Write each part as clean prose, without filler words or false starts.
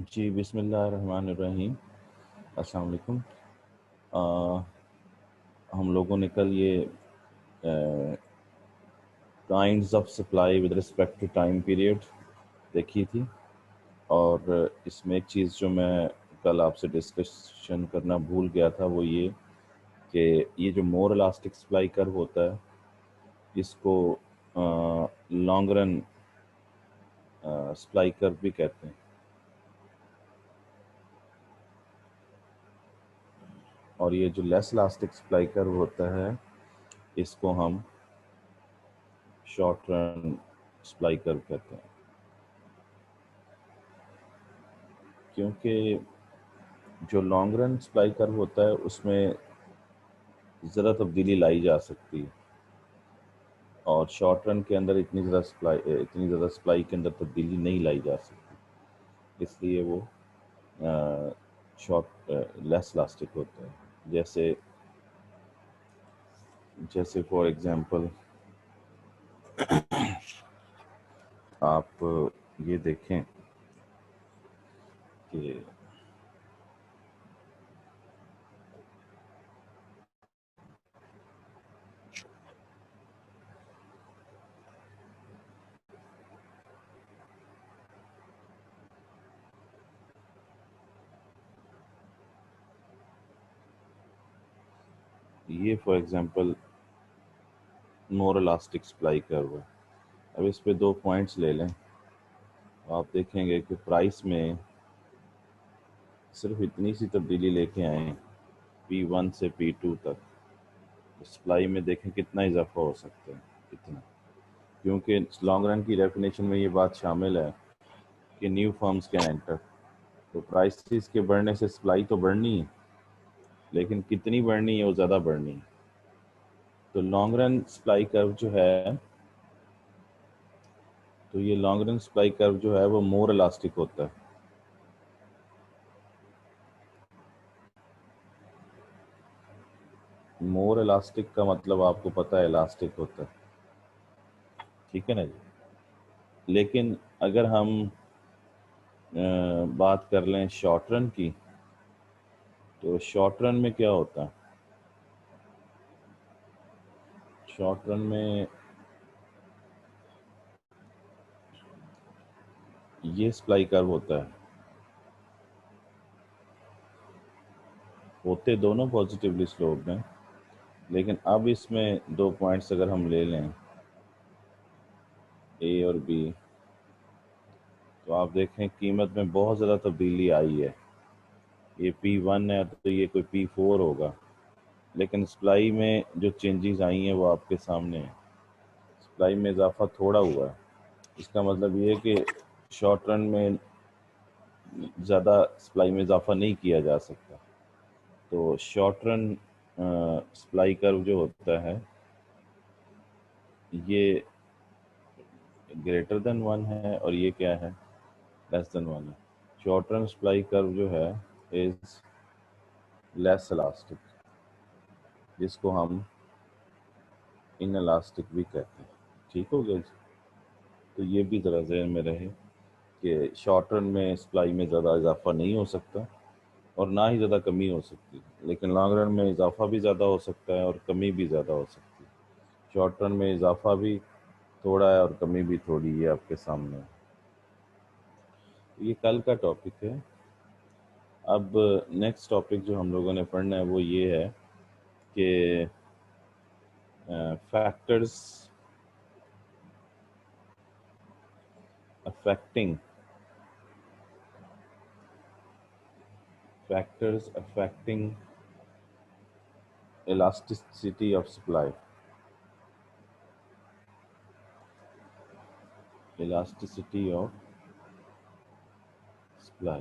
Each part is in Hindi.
जी, बिस्मिल्लाहिर्रहमानिर्रहीम। अस्सलाम वालेकुम। अ, हम लोगों ने कल ये kinds of supply with respect to time period देखी थी, और इसमें एक चीज़ जो मैं कल आपसे डिस्कशन करना भूल गया था वो ये कि ये जो मोर इलास्टिक सप्लाई कर्व होता है इसको लॉन्ग रन सप्लाई कर्व भी कहते हैं, और ये जो लेस इलास्टिक सप्लाई कर्व होता है इसको हम शॉर्ट रन सप्लाई कर्व कहते हैं। क्योंकि जो लॉन्ग रन सप्लाई कर्व होता है उसमें ज़रा तब्दीली लाई जा सकती है, और शॉर्ट रन के अंदर इतनी ज़्यादा सप्लाई के अंदर तब्दीली नहीं लाई जा सकती, इसलिए वो शॉर्ट लेस इलास्टिक होता है। जैसे जैसे फॉर एग्जांपल आप ये देखें कि ये for example more elastic supply curve है। अब इस पे 2 पॉइंट्स ले लें, तो आप देखेंगे कि प्राइस में सिर्फ इतनी सी तब्दीली लेके आए P1 से P2 तक, सप्लाई में देखें कितना इजाफा हो सकता है, कितना। क्योंकि लॉन्ग रन की डेफिनेशन में ये बात शामिल है कि न्यू फर्म्स कैन एंटर, तो प्राइसेस के बढ़ने से सप्लाई तो बढ़नी है, लेकिन कितनी बढ़नी है वो ज़्यादा बढ़नी है। तो लॉन्ग रन सप्लाई कर्व जो है, तो ये लॉन्ग रन सप्लाई कर्व जो है वो मोर इलास्टिक होता है। मोर इलास्टिक का मतलब आपको पता है इलास्टिक होता है, ठीक है ना जी। लेकिन अगर हम बात कर लें शॉर्ट रन की, तो शॉर्ट रन में क्या होता है? शॉर्ट रन में ये सप्लाई कर्व होता है, होते दोनों पॉजिटिवली स्लोप्ड हैं, लेकिन अब इसमें 2 पॉइंट्स अगर हम ले लें ए और बी, तो आप देखें कीमत में बहुत ज़्यादा तब्दीली आई है। ये P1 है तो ये कोई P4 होगा, लेकिन सप्लाई में जो चेंजेस आई हैं वो आपके सामने है। सप्लाई में इजाफा थोड़ा हुआ है, इसका मतलब ये है कि शॉर्ट रन में ज़्यादा सप्लाई में इजाफा नहीं किया जा सकता। तो शॉर्ट रन सप्लाई कर्व जो होता है ये ग्रेटर देन 1 है, और ये क्या है? लेस देन 1 है। शॉर्ट रन सप्लाई कर्व जो है इज लेस इलास्टिक, जिसको हम इन इलास्टिक भी कहते हैं। ठीक हो गया जी। तो ये भी ज़रा ज़हन में रहे कि शॉर्ट रन में सप्लाई में ज़्यादा इजाफा नहीं हो सकता और ना ही ज़्यादा कमी हो सकती, लेकिन लॉन्ग रन में इजाफा भी ज़्यादा हो सकता है और कमी भी ज़्यादा हो सकती है। शॉर्ट रन में इजाफा भी थोड़ा है और कमी भी थोड़ी है आपके सामने। तो ये कल का टॉपिक है। अब नेक्स्ट टॉपिक जो हम लोगों ने पढ़ना है वो ये है कि factors affecting factors affecting elasticity of supply, elasticity of supply,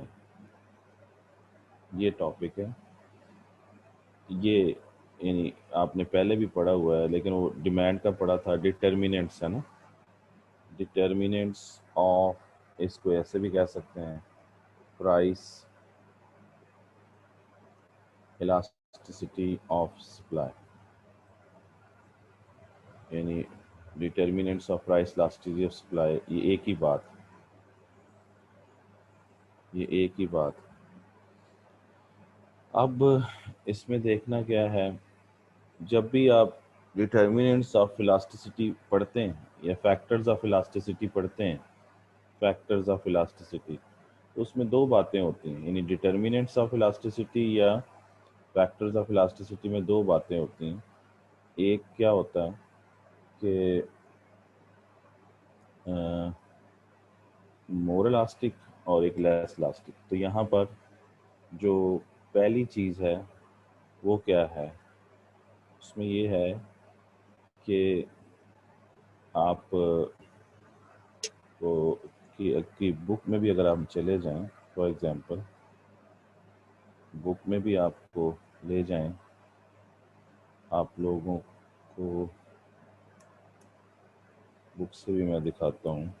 ये टॉपिक है। ये यानी आपने पहले भी पढ़ा हुआ है, लेकिन वो डिमांड का पढ़ा था, डिटर्मिनेंट्स है ना, डिटर्मिनेंट्स ऑफ, इसको ऐसे भी कह सकते हैं, प्राइस इलास्टिसिटी ऑफ सप्लाई, यानी determinants of price elasticity of supply, ये एक ही बात है। ये एक ही बात। अब इसमें देखना क्या है, जब भी आप डिटर्मिनेंट्स ऑफ इलास्टिसिटी पढ़ते हैं या फैक्टर्स ऑफ इलास्टिसिटी पढ़ते हैं, फैक्टर्स ऑफ इलास्टिसिटी, तो उसमें दो बातें होती हैं, यानी डिटर्मिनेंट्स ऑफ इलास्टिसिटी या फैक्टर्स ऑफ इलास्टिसिटी में दो बातें होती हैं। एक क्या होता है कि मोर इलास्टिक और एक लेस इलास्टिक। तो यहाँ पर जो पहली चीज़ है वो क्या है, उसमें ये है कि आप को की बुक में भी अगर आप चले जाएं, फॉर एग्जांपल बुक में भी आपको ले जाएं, आप लोगों को बुक से भी मैं दिखाता हूँ।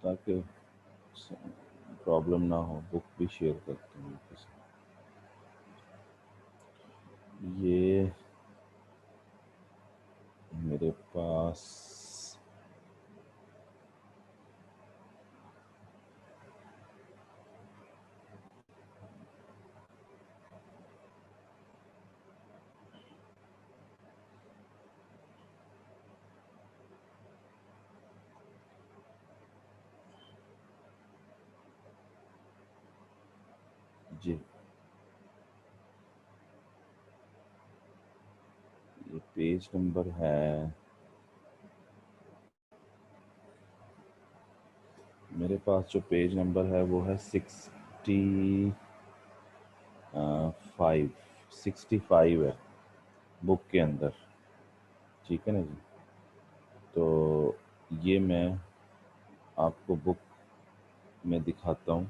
ताकि प्रॉब्लम ना हो, बुक भी शेयर करते हैं किसी। ये मेरे पास जी, ये पेज नंबर है, मेरे पास जो पेज नंबर है वो है 65 है बुक के अंदर, ठीक है ना जी। तो ये मैं आपको बुक में दिखाता हूँ।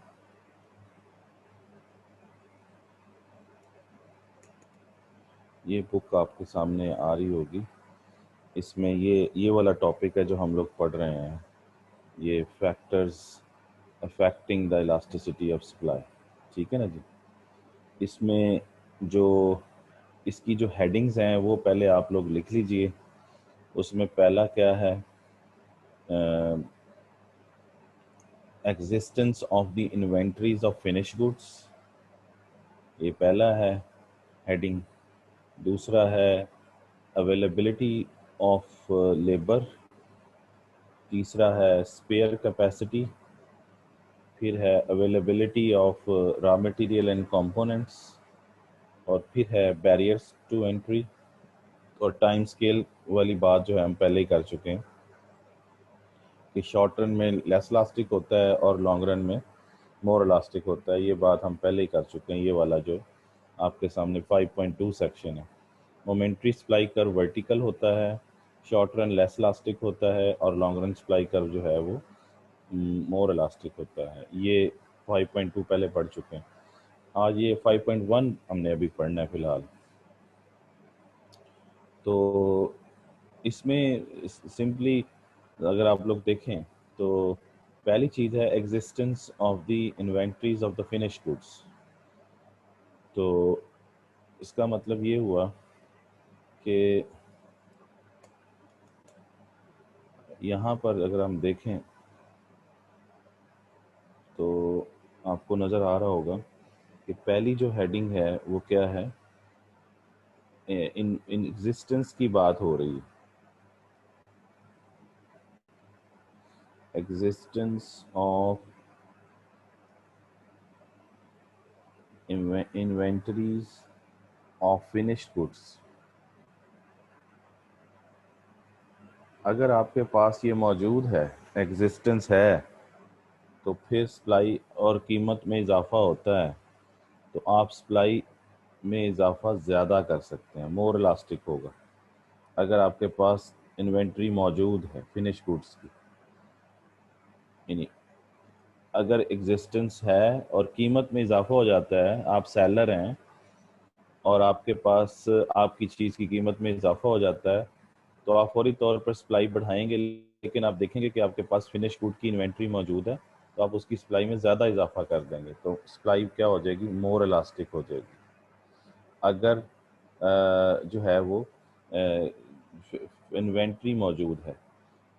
ये बुक आपके सामने आ रही होगी, इसमें ये वाला टॉपिक है जो हम लोग पढ़ रहे हैं, ये factors affecting the elasticity of supply, ठीक है ना जी। इसमें जो इसकी जो हेडिंग्स हैं वो पहले आप लोग लिख लीजिए। उसमें पहला क्या है, existence of the inventories of finish goods, ये पहला है हेडिंग। दूसरा है अवेलेबिलिटी ऑफ लेबर। तीसरा है स्पेयर कैपेसिटी। फिर है availability of raw material and components. और फिर है बैरियर्स टू एंट्री। और टाइम स्केल वाली बात जो है हम पहले ही कर चुके हैं कि शॉर्ट रन में लेस इलास्टिक होता है और लॉन्ग रन में मोर इलास्टिक होता है, ये बात हम पहले ही कर चुके हैं। ये वाला जो आपके सामने 5.2 सेक्शन है, मोमेंट्री सप्लाई कर्व वर्टिकल होता है, शॉर्ट रन लेस इलास्टिक होता है और लॉन्ग रन सप्लाई कर्व जो है वो मोर इलास्टिक होता है। ये 5.2 पहले पढ़ चुके हैं। आज ये 5.1 हमने अभी पढ़ना है फिलहाल। तो इसमें सिंपली अगर आप लोग देखें तो पहली चीज़ है existence of the inventories of the finish goods. तो इसका मतलब ये हुआ कि यहाँ पर अगर हम देखें तो आपको नज़र आ रहा होगा कि पहली जो हेडिंग है वो क्या है, इन एग्जिस्टेंस की बात हो रही है, existence of inventories of finished goods. अगर आपके पास ये मौजूद है, एग्जिस्टेंस है, तो फिर सप्लाई और कीमत में इजाफा होता है, तो आप सप्लाई में इजाफा ज़्यादा कर सकते हैं, मोर इलास्टिक होगा। अगर आपके पास इन्वेंट्री मौजूद है फिनिश गुड्स की, यानी अगर एग्जिस्टेंस है और कीमत में इजाफा हो जाता है, आप सेलर हैं और आपके पास आपकी चीज़ की कीमत में इजाफा हो जाता है, तो आप फौरी तौर पर सप्लाई बढ़ाएंगे, लेकिन आप देखेंगे कि आपके पास फिनिश गुड की इन्वेंट्री मौजूद है, तो आप उसकी सप्लाई में ज़्यादा इजाफा कर देंगे, तो सप्लाई क्या हो जाएगी, मोर इलास्टिक हो जाएगी। अगर जो है वो इन्वेंट्री मौजूद है,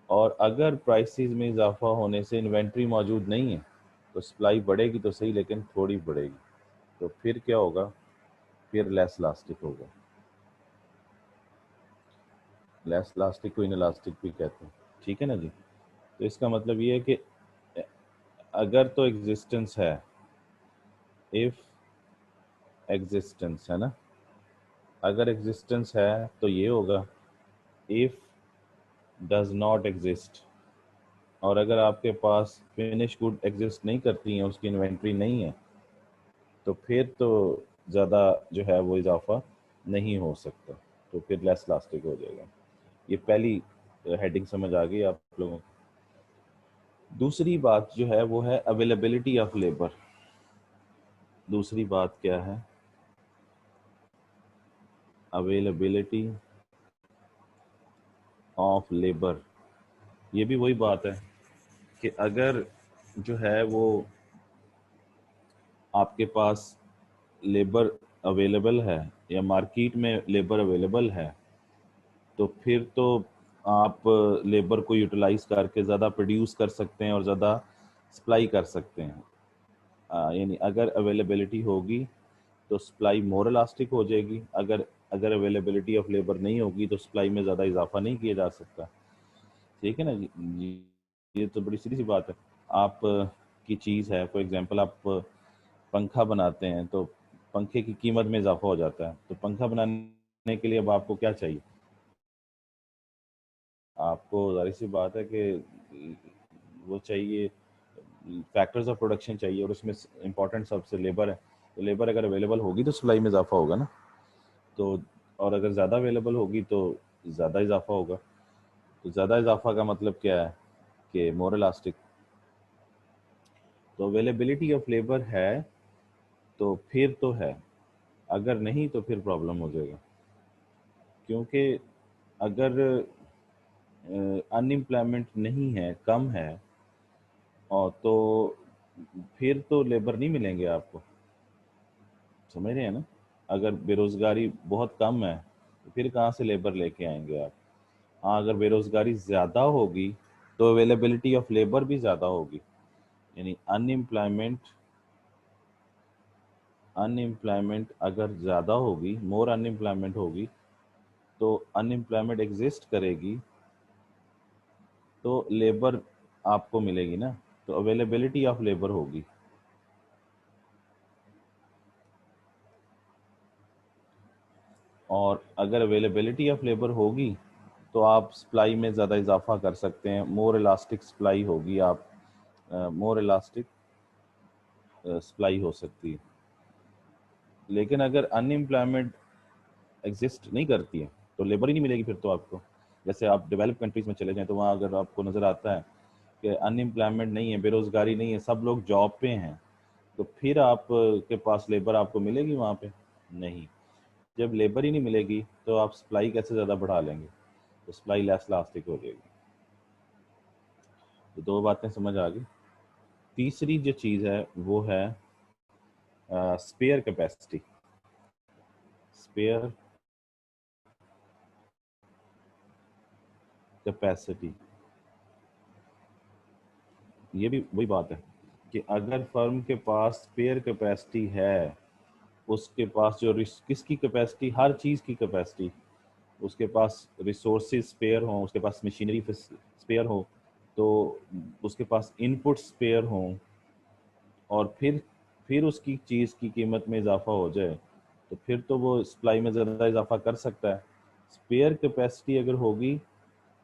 और अगर प्राइसेस में इजाफा होने से इन्वेंट्री मौजूद नहीं है तो सप्लाई बढ़ेगी तो सही, लेकिन थोड़ी बढ़ेगी, तो फिर क्या होगा, फिर लेस इलास्टिक होगा। लेस इलास्टिक को इनइलास्टिक भी कहते हैं, ठीक है ना जी। तो इसका मतलब ये है कि अगर तो एग्जिस्टेंस है, इफ एग्जिस्टेंस है ना, अगर एग्जिस्टेंस है तो ये होगा, इफ डज नॉट एग्जिस्ट। और अगर आपके पास फिनिश गुड एग्जिस्ट नहीं करती हैं, उसकी इन्वेंट्री नहीं है, तो फिर तो ज़्यादा जो है वो इजाफा नहीं हो सकता, तो फिर लेस इलास्टिक हो जाएगा। ये पहली हेडिंग समझ आ गई आप लोगों को। दूसरी बात जो है वो है अवेलेबिलिटी ऑफ लेबर। दूसरी बात क्या है, अवेलेबिलिटी ऑफ लेबर। ये भी वही बात है कि अगर जो है वो आपके पास लेबर अवेलेबल है या मार्केट में लेबर अवेलेबल है, तो फिर तो आप लेबर को यूटिलाइज करके ज़्यादा प्रोड्यूस कर सकते हैं और ज़्यादा सप्लाई कर सकते हैं। यानी अगर अवेलेबिलिटी होगी तो सप्लाई मोर इलास्टिक हो जाएगी, अगर अगर अवेलेबिलिटी ऑफ लेबर नहीं होगी तो सप्लाई में ज़्यादा इजाफा नहीं किया जा सकता, ठीक है ना जी। ये तो बड़ी सीधी सी बात है। आप की चीज़ है, फॉर एग्जांपल आप पंखा बनाते हैं तो पंखे की कीमत में इजाफा हो जाता है, तो पंखा बनाने के लिए अब आपको क्या चाहिए, आपको जाहिर सी बात है कि वो चाहिए, फैक्टर्स ऑफ प्रोडक्शन चाहिए, और उसमें इंपॉर्टेंट सबसे लेबर है। तो लेबर अगर अवेलेबल होगी तो सप्लाई में इजाफा होगा ना, तो और अगर ज़्यादा अवेलेबल होगी तो ज़्यादा इजाफा होगा। तो ज़्यादा इजाफा का मतलब क्या है कि मोर इलास्टिक। तो अवेलेबिलिटी ऑफ लेबर है तो फिर तो है, अगर नहीं तो फिर प्रॉब्लम हो जाएगा, क्योंकि अगर अनएम्प्लॉयमेंट नहीं है, कम है, और तो फिर तो लेबर नहीं मिलेंगे आपको, समझ रहे हैं ना। अगर बेरोज़गारी बहुत कम है तो फिर कहाँ से लेबर लेके आएंगे आप। हाँ, अगर बेरोज़गारी ज़्यादा होगी तो अवेलेबिलिटी ऑफ लेबर भी ज़्यादा होगी, यानी अनएम्प्लॉयमेंट अनएम्प्लॉयमेंट अगर ज़्यादा होगी, मोर अनएम्प्लॉयमेंट होगी, तो अनएम्प्लॉयमेंट एग्जिस्ट करेगी तो लेबर आपको मिलेगी ना, तो अवेलेबिलिटी ऑफ लेबर होगी। और अगर अवेलेबिलिटी ऑफ लेबर होगी तो आप सप्लाई में ज़्यादा इजाफा कर सकते हैं, मोर इलास्टिक सप्लाई होगी, आप मोर इलास्टिक सप्लाई हो सकती है। लेकिन अगर अनएम्प्लॉयमेंट एग्जिस्ट नहीं करती है तो लेबर ही नहीं मिलेगी फिर तो आपको। जैसे आप डेवलप कंट्रीज़ में चले जाएं तो वहाँ अगर आपको नज़र आता है कि अनएम्प्लॉयमेंट नहीं है, बेरोज़गारी नहीं है, सब लोग जॉब पे हैं, तो फिर आप के पास लेबर आपको मिलेगी वहाँ पे? नहीं। जब लेबर ही नहीं मिलेगी तो आप सप्लाई कैसे ज़्यादा बढ़ा लेंगे, तो सप्लाई लेस इलास्टिक हो जाएगी। तो दो बातें समझ आ गई। तीसरी जो चीज़ है वो है स्पेयर कैपेसिटी। स्पेयर कैपेसिटी, ये भी वही बात है कि अगर फर्म के पास स्पेयर कैपेसिटी है, उसके पास जो किसकी कैपेसिटी, हर चीज़ की कैपेसिटी, उसके पास रिसोर्सेज स्पेयर हों, उसके पास मशीनरी स्पेयर हो, तो उसके पास इनपुट स्पेयर हों, और फिर उसकी चीज़ की कीमत में इजाफा हो जाए, तो फिर तो वो सप्लाई में ज़्यादा इजाफा कर सकता है। स्पेयर कैपेसिटी अगर होगी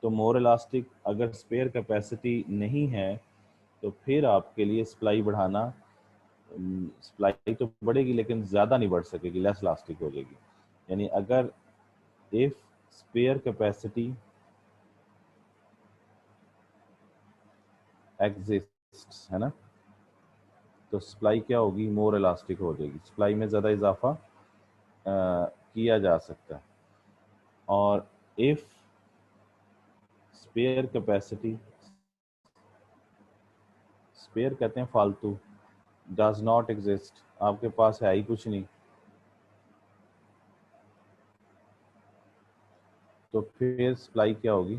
तो मोर इलास्टिक, अगर स्पेयर कैपेसिटी नहीं है तो फिर आपके लिए सप्लाई बढ़ाना, सप्लाई तो बढ़ेगी लेकिन ज़्यादा नहीं बढ़ सकेगी, लेस इलास्टिक हो जाएगी। यानी अगर इफ स्पेयर कैपेसिटी एग्जिस्ट है ना, तो सप्लाई क्या होगी, मोर इलास्टिक हो जाएगी, सप्लाई में ज़्यादा इजाफा किया जा सकता है। और इफ स्पेयर कैपेसिटी, स्पेयर कहते हैं फालतू, डज नॉट एग्जिस्ट, आपके पास है ही कुछ नहीं, तो फिर सप्लाई क्या होगी,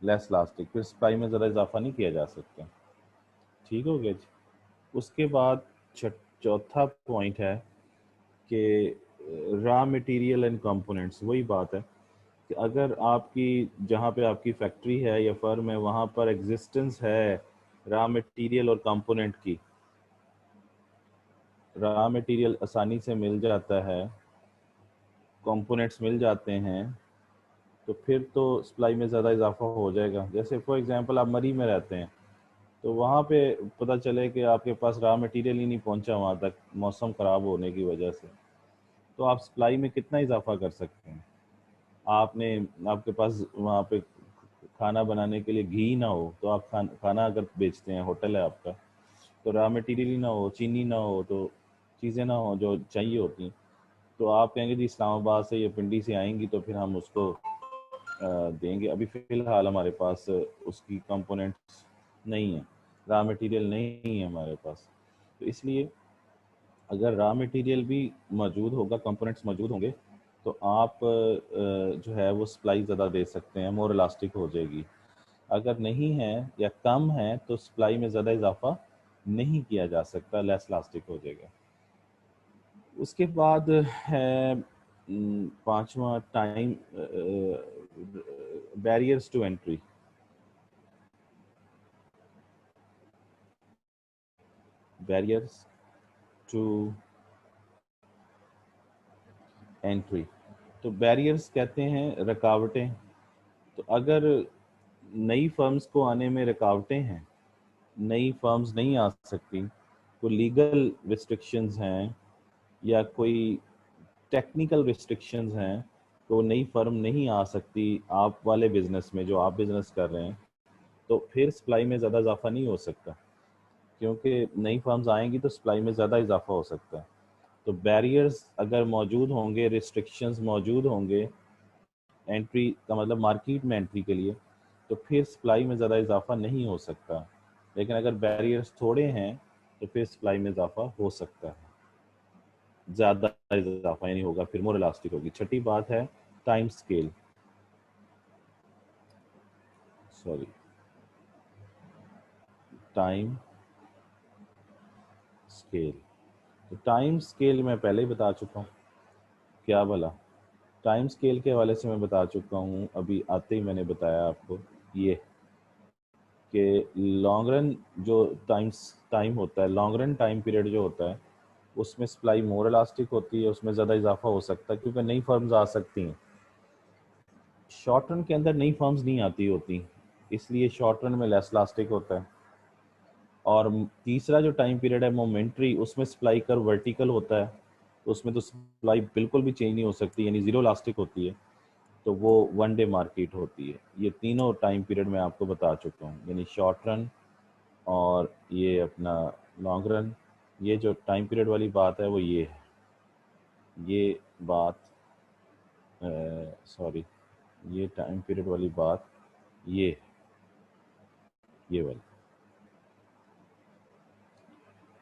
लेस इलास्टिक, फिर सप्लाई में ज़्यादा इजाफा नहीं किया जा सकता। ठीक हो गया जी। उसके बाद चौथा पॉइंट है कि रॉ मटेरियल एंड कंपोनेंट्स। वही बात है कि अगर आपकी जहाँ पे आपकी फैक्ट्री है या फर्म है वहाँ पर एग्जिस्टेंस है रॉ मटेरियल और कंपोनेंट की, रॉ मटेरियल आसानी से मिल जाता है, कंपोनेंट्स मिल जाते हैं, तो फिर तो सप्लाई में ज़्यादा इजाफा हो जाएगा। जैसे फॉर एग्जांपल आप मरी में रहते हैं, तो वहाँ पे पता चले कि आपके पास रॉ मटेरियल ही नहीं पहुँचा वहाँ तक, मौसम ख़राब होने की वजह से, तो आप सप्लाई में कितना इजाफा कर सकते हैं। आपने आपके पास वहाँ पे खाना बनाने के लिए घी ना हो, तो आप खाना अगर बेचते हैं, होटल है आपका, तो रॉ मटेरियल ही ना हो, चीनी ना हो, तो चीज़ें ना हो जो चाहिए होती, तो आप कहेंगे जी इस्लामाबाद से या पिंडी से आएंगी तो फिर हम उसको देंगे। अभी फ़िलहाल हमारे पास उसकी कंपोनेंट्स नहीं है, रॉ मटेरियल नहीं है हमारे पास, तो इसलिए अगर रॉ मटेरियल भी मौजूद होगा, कंपोनेंट्स मौजूद होंगे, तो आप जो है वो सप्लाई ज़्यादा दे सकते हैं, मोर इलास्टिक हो जाएगी। अगर नहीं है या कम है तो सप्लाई में ज़्यादा इजाफा नहीं किया जा सकता, लेस इलास्टिक हो जाएगा। उसके बाद है पांचवा, time barriers to entry. Barriers to entry, तो बैरियर्स कहते हैं रुकावटें। तो अगर नई फर्म्स को आने में रुकावटें हैं, नई फर्म्स नहीं आ सकती, कोई लीगल रिस्ट्रिक्शंस हैं या कोई टेक्निकल रिस्ट्रिक्शंस हैं, तो नई फर्म नहीं आ सकती आप वाले बिजनेस में जो आप बिजनेस कर रहे हैं, तो फिर सप्लाई में ज़्यादा इजाफा नहीं हो सकता, क्योंकि नई फर्म्स आएंगी तो सप्लाई में ज़्यादा इजाफा हो सकता है। तो बैरियर्स अगर मौजूद होंगे, रिस्ट्रिक्शंस मौजूद होंगे एंट्री का मतलब मार्केट में एंट्री के लिए, तो फिर सप्लाई में ज़्यादा इजाफा नहीं हो सकता। लेकिन अगर बैरियर्स थोड़े हैं तो फिर सप्लाई में इजाफा हो सकता है, ज़्यादा इजाफा यानी होगा, फिर मोर इलास्टिक होगी। छठी बात है time scale, sorry, time scale. तो टाइम स्केल मैं पहले ही बता चुका हूँ, क्या भला, टाइम स्केल के हवाले से मैं बता चुका हूँ, अभी आते ही मैंने बताया आपको ये कि लॉन्ग रन जो टाइम होता है, लॉन्ग रन टाइम पीरियड जो होता है, उसमें सप्लाई मोर इलास्टिक होती है, उसमें ज़्यादा इजाफा हो सकता है क्योंकि नई फर्म्स आ सकती हैं। शॉर्ट रन के अंदर नई फर्म्स नहीं आती होती, इसलिए शॉर्ट रन में लेस इलास्टिक होता है। और तीसरा जो टाइम पीरियड है मोमेंट्री, उसमें सप्लाई कर वर्टिकल होता है, तो उसमें तो सप्लाई बिल्कुल भी चेंज नहीं हो सकती, यानी ज़ीरो इलास्टिक होती है, तो वो वन डे मार्केट होती है। ये तीनों टाइम पीरियड मैं आपको बता चुका हूँ, यानी शॉर्ट रन और ये अपना लॉन्ग रन। ये जो टाइम पीरियड वाली बात है वो ये है, ये बात, सॉरी, ये टाइम पीरियड वाली बात ये वाली,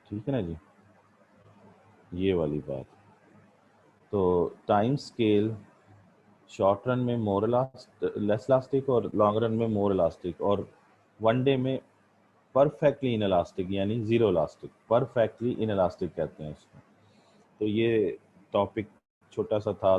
ठीक है ना जी, ये वाली बात। तो टाइम स्केल शॉर्ट रन में मोर लेस इलास्टिक और लॉन्ग रन में मोर इलास्टिक, और वन डे में परफेक्टली इन इलास्टिक यानी zero elastic, perfectly in elastic कहते हैं इसको। तो ये टॉपिक छोटा सा था।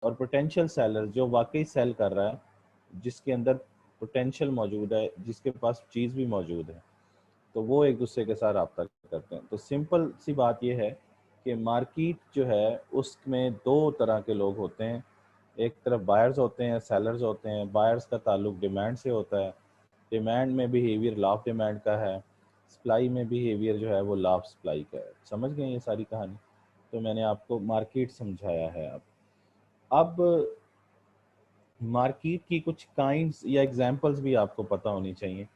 और पोटेंशियल सेलर जो वाकई सेल कर रहा है, जिसके अंदर पोटेंशियल मौजूद है, जिसके पास चीज़ भी मौजूद है, तो वो एक दूसरे के साथ रब्ता करते हैं। तो सिंपल सी बात यह है कि मार्केट जो है उसमें दो तरह के लोग होते हैं। एक तरफ बायर्स होते हैं, सेलर्स होते हैं। बायर्स का ताल्लुक डिमांड से होता है, डिमांड में बिहेवियर लॉ ऑफ डिमांड का है, सप्लाई में बिहेवियर जो है वो लॉ ऑफ सप्लाई का है। समझ गए ये सारी कहानी? तो मैंने आपको मार्केट समझाया है। अब मार्केट की कुछ काइंड्स या एग्जांपल्स भी आपको पता होनी चाहिए।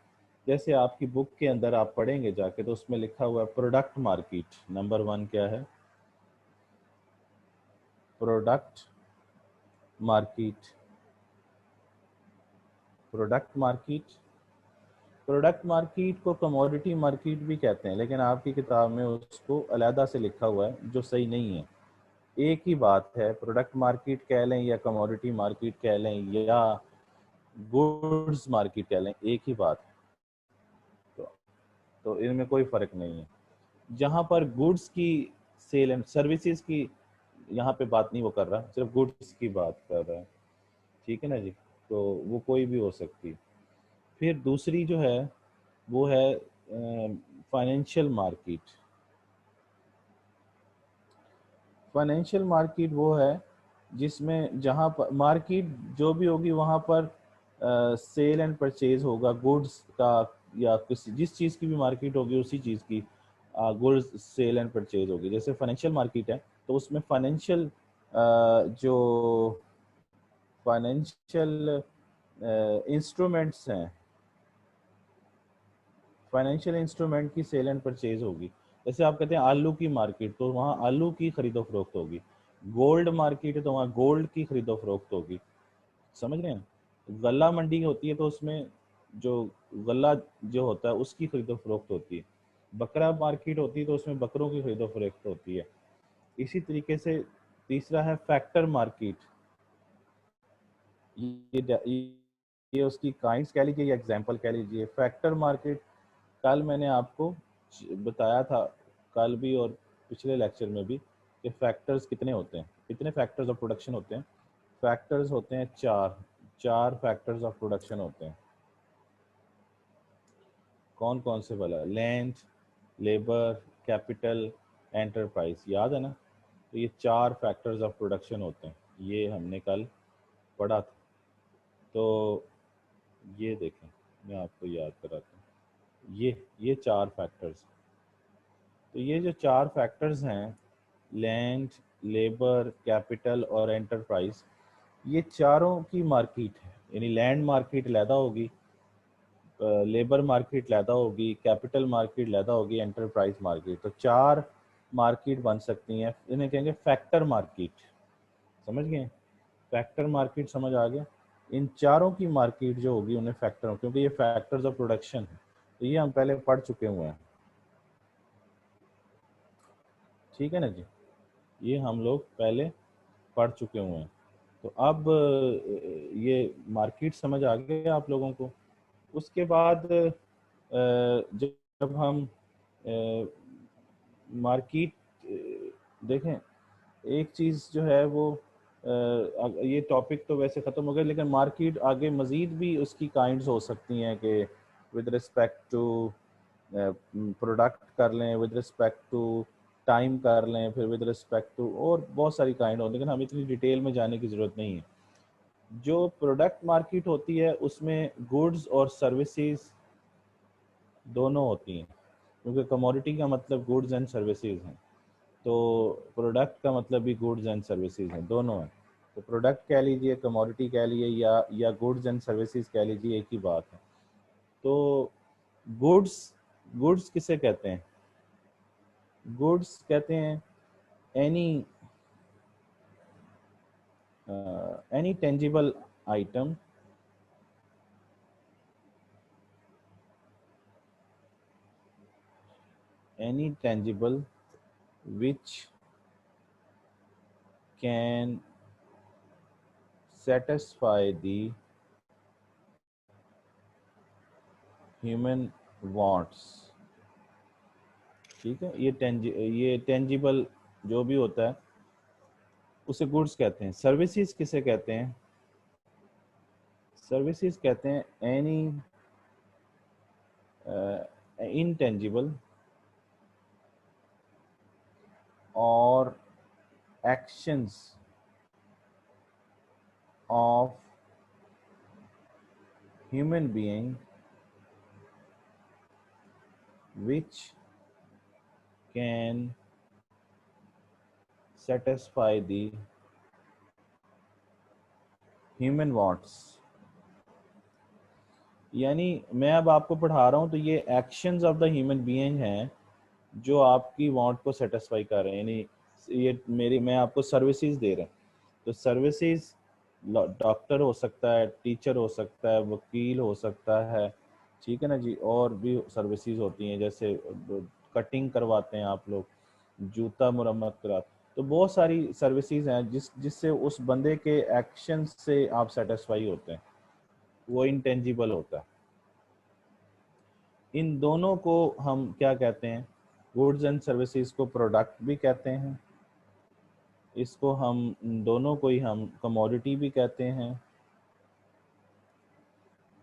जैसे आपकी बुक के अंदर आप पढ़ेंगे जाके तो उसमें लिखा हुआ है प्रोडक्ट मार्केट। नंबर 1 क्या है? Product market. Product market. Product market को कमोडिटी मार्केट भी कहते हैं, लेकिन आपकी किताब में उसको अलहदा से लिखा हुआ है, जो सही नहीं है। एक ही बात है, प्रोडक्ट मार्केट कह लें या कमोडिटी मार्केट कह लें या गुड्स मार्केट कह लें, एक ही बात है। तो इनमें कोई फ़र्क नहीं है। जहाँ पर गुड्स की सेल एंड सर्विसेज की यहाँ पे बात नहीं वो कर रहा, सिर्फ गुड्स की बात कर रहा है। ठीक है ना जी? तो वो कोई भी हो सकती। फिर दूसरी जो है वो है फाइनेंशियल मार्केट। फाइनेंशियल मार्केट वो है जिसमें जहाँ पर मार्केट जो भी होगी वहाँ पर सेल एंड परचेज होगा गुड्स का, या किसी जिस चीज़ की भी मार्केट होगी उसी चीज़ की गुड्स सेल एंड परचेज होगी। जैसे फाइनेंशियल मार्केट है तो उसमें फाइनेंशियल जो फाइनेंशियल इंस्ट्रूमेंट्स हैं, फाइनेंशियल इंस्ट्रूमेंट की सेल एंड परचेज होगी। जैसे आप कहते हैं आलू की मार्केट, तो वहाँ आलू की खरीदो फरोख्त होगी। गोल्ड मार्केट है तो वहाँ गोल्ड की खरीदो फरोख्त होगी। समझ रहे हैं? गल्ला मंडी होती है तो उसमें जो गल्ला जो होता है उसकी खरीदो फरोख्त होती है। बकरा मार्केट होती है तो उसमें बकरों की खरीदो फरोख्त होती है। इसी तरीके से तीसरा है फैक्टर मार्केट। ये उसकी काइंड्स कह लीजिए या एग्जांपल कह लीजिए। फैक्टर मार्केट कल मैंने आपको बताया था, कल भी और पिछले लेक्चर में भी, कि फैक्टर्स कितने होते हैं, कितने फैक्टर्स ऑफ प्रोडक्शन होते हैं। फैक्टर्स होते हैं चार। चार फैक्टर्स ऑफ प्रोडक्शन होते हैं। कौन कौन से वाला? Land, labour, capital, enterprise. याद है ना? तो ये चार फैक्टर्स ऑफ प्रोडक्शन होते हैं, ये हमने कल पढ़ा था। तो ये देखें, मैं आपको याद कराता हूँ। ये चार फैक्टर्स, तो ये जो चार फैक्टर्स हैं, लैंड, लेबर, कैपिटल और एंटरप्राइज, ये चारों की मार्केट है। यानी लैंड मार्केट लैदा होगी, लेबर मार्केट लैदा होगी, कैपिटल मार्केट लैदा होगी, एंटरप्राइज मार्केट। तो चार मार्केट बन सकती हैं, इन्हें कहेंगे फैक्टर मार्केट। समझ गए? फैक्टर मार्केट समझ आ गया? इन चारों की मार्केट जो होगी उन्हें फैक्टर, क्योंकि ये फैक्टर्स ऑफ प्रोडक्शन है, तो ये हम पहले पढ़ चुके हुए हैं। ठीक है ना जी? ये हम लोग पहले पढ़ चुके हुए हैं। तो अब ये मार्केट समझ आ गया आप लोगों को। उसके बाद जब हम मार्केट देखें, एक चीज़ जो है वो ये टॉपिक तो वैसे ख़त्म हो गया, लेकिन मार्केट आगे मज़ीद भी उसकी काइंड्स हो सकती हैं कि विद रिस्पेक्ट टू प्रोडक्ट कर लें, विद रिस्पेक्ट टू टाइम कर लें, फिर विद रिस्पेक्ट टू और बहुत सारी काइंड होती है, लेकिन हम इतनी डिटेल में जाने की ज़रूरत नहीं है। जो प्रोडक्ट मार्केट होती है उसमें गुड्स और सर्विसेज दोनों होती हैं, क्योंकि कमोडिटी का मतलब गुड्स एंड सर्विसेज हैं, तो प्रोडक्ट का मतलब भी गुड्स एंड सर्विसेज हैं, दोनों हैं। तो प्रोडक्ट कह लीजिए, कमोडिटी कह लीजिए, या गुड्स एंड सर्विसेज कह लीजिए, एक ही बात है। तो गुड्स, गुड्स किसे कहते हैं? गुड्स कहते हैं any any tangible item any tangible which can satisfy the human wants। ठीक है? ये टेंजिबल जो भी होता है उसे गुड्स कहते हैं। सर्विसेज किसे कहते हैं? सर्विसेज कहते हैं any intangible or actions of human being which can satisfy the human wants। यानी मैं अब आपको पढ़ा रहा हूँ तो ये actions of the human being हैं जो आपकी वांट को सेटिस्फाई कर रहे हैं। यानी ये मेरी मैं आपको सर्विसेज दे रहा हूँ, तो सर्विसेज डॉक्टर हो सकता है, टीचर हो सकता है, वकील हो सकता है, ठीक है ना जी। और भी सर्विसेज होती हैं, जैसे कटिंग करवाते हैं आप लोग, जूता मुरम्मत करा, तो बहुत सारी सर्विसेज हैं जिससे उस बंदे के एक्शन से आप सेटिस्फाई होते हैं, वो इंटेंजिबल होता है। इन दोनों को हम क्या कहते हैं? गुड्स एंड सर्विसेज को प्रोडक्ट भी कहते हैं, इसको हम दोनों को ही हम कमोडिटी भी कहते हैं,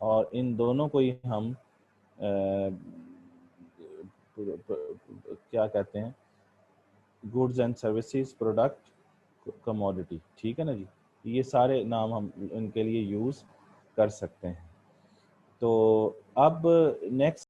और इन दोनों को ही हम क्या कहते हैं? Goods and services, product, commodity, ठीक है ना जी। ये सारे नाम हम इनके लिए यूज़ कर सकते हैं। तो अब नेक्स्ट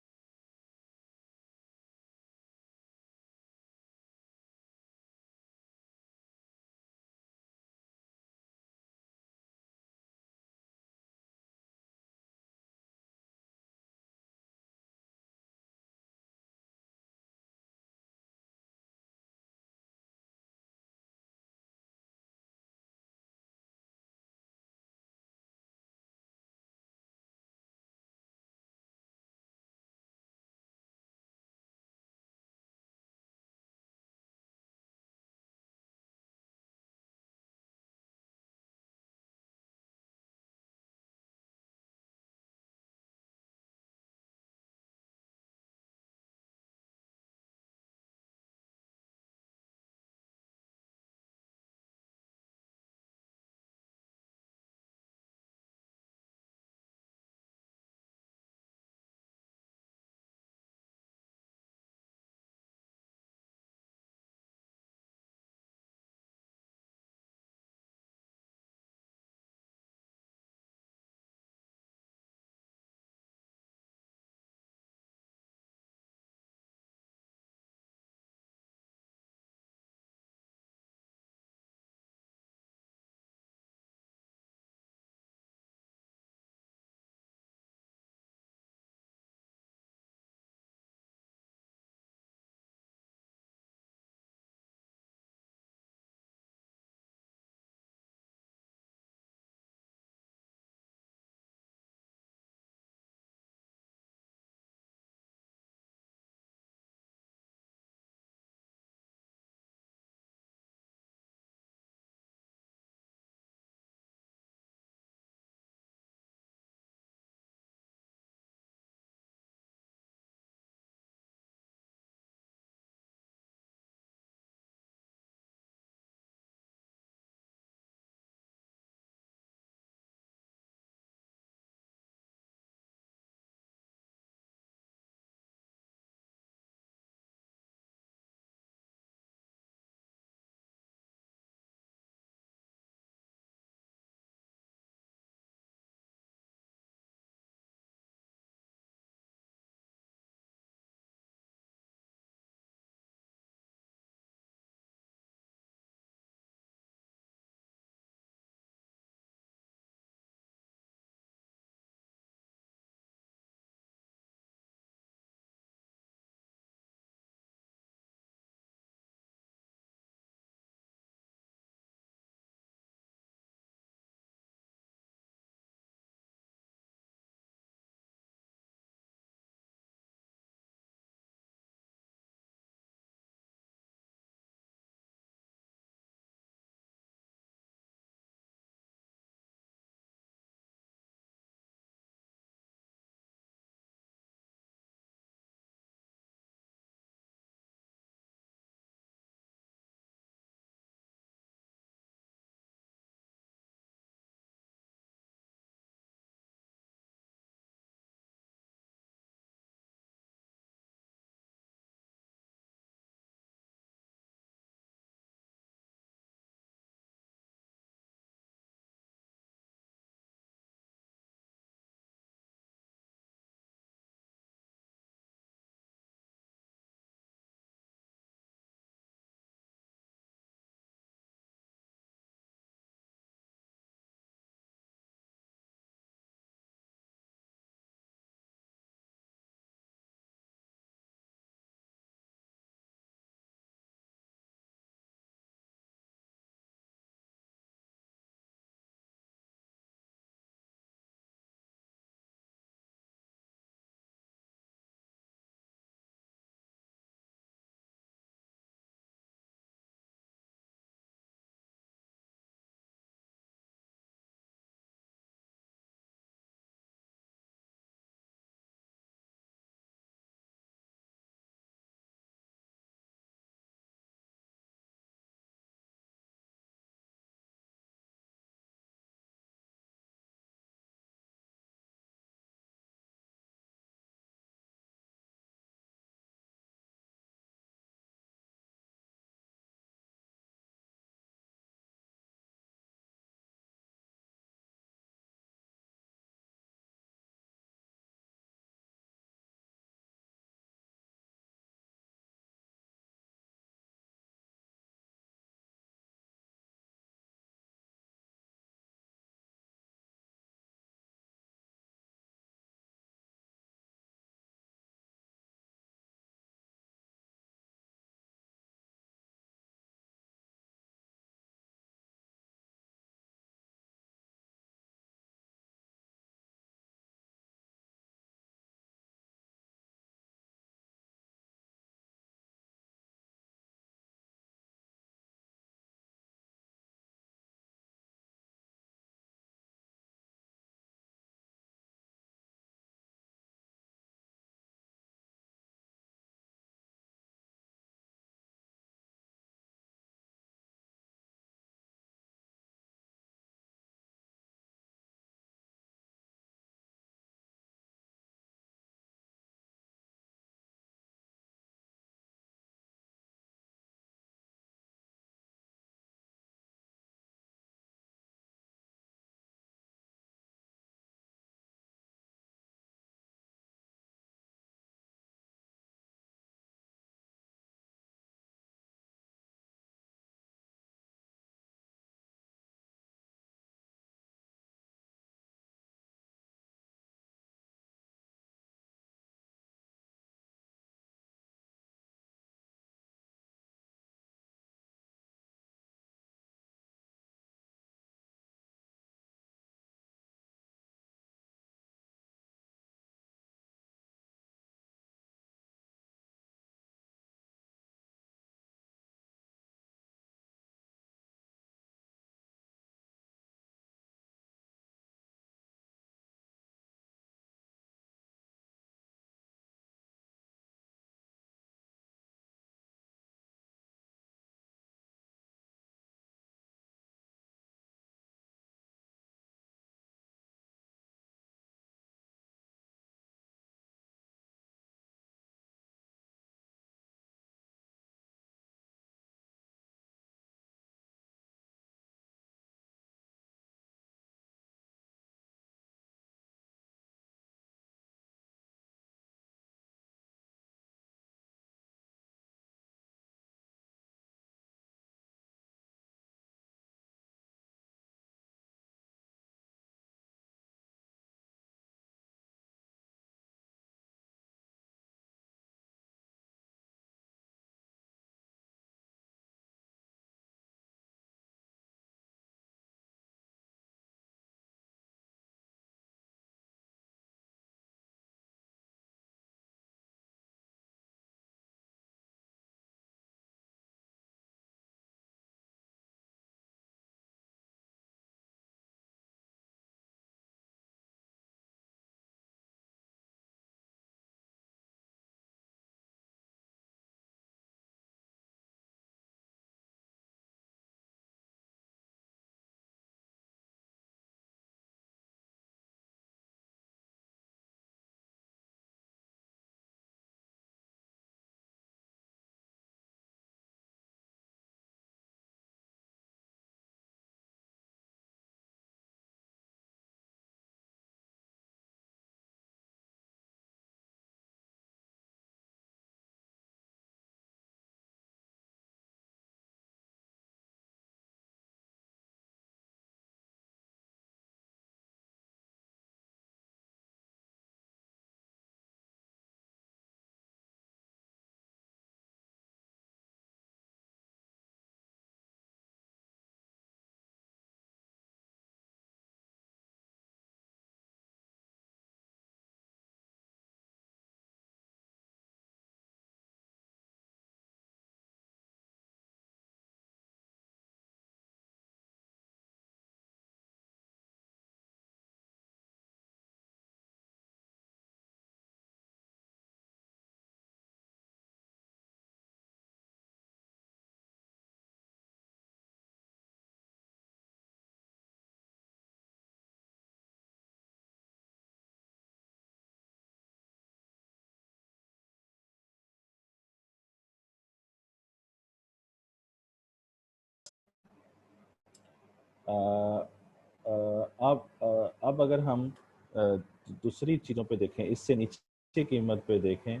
अब अगर हम दूसरी चीज़ों पे देखें, इससे नीचे कीमत पे देखें,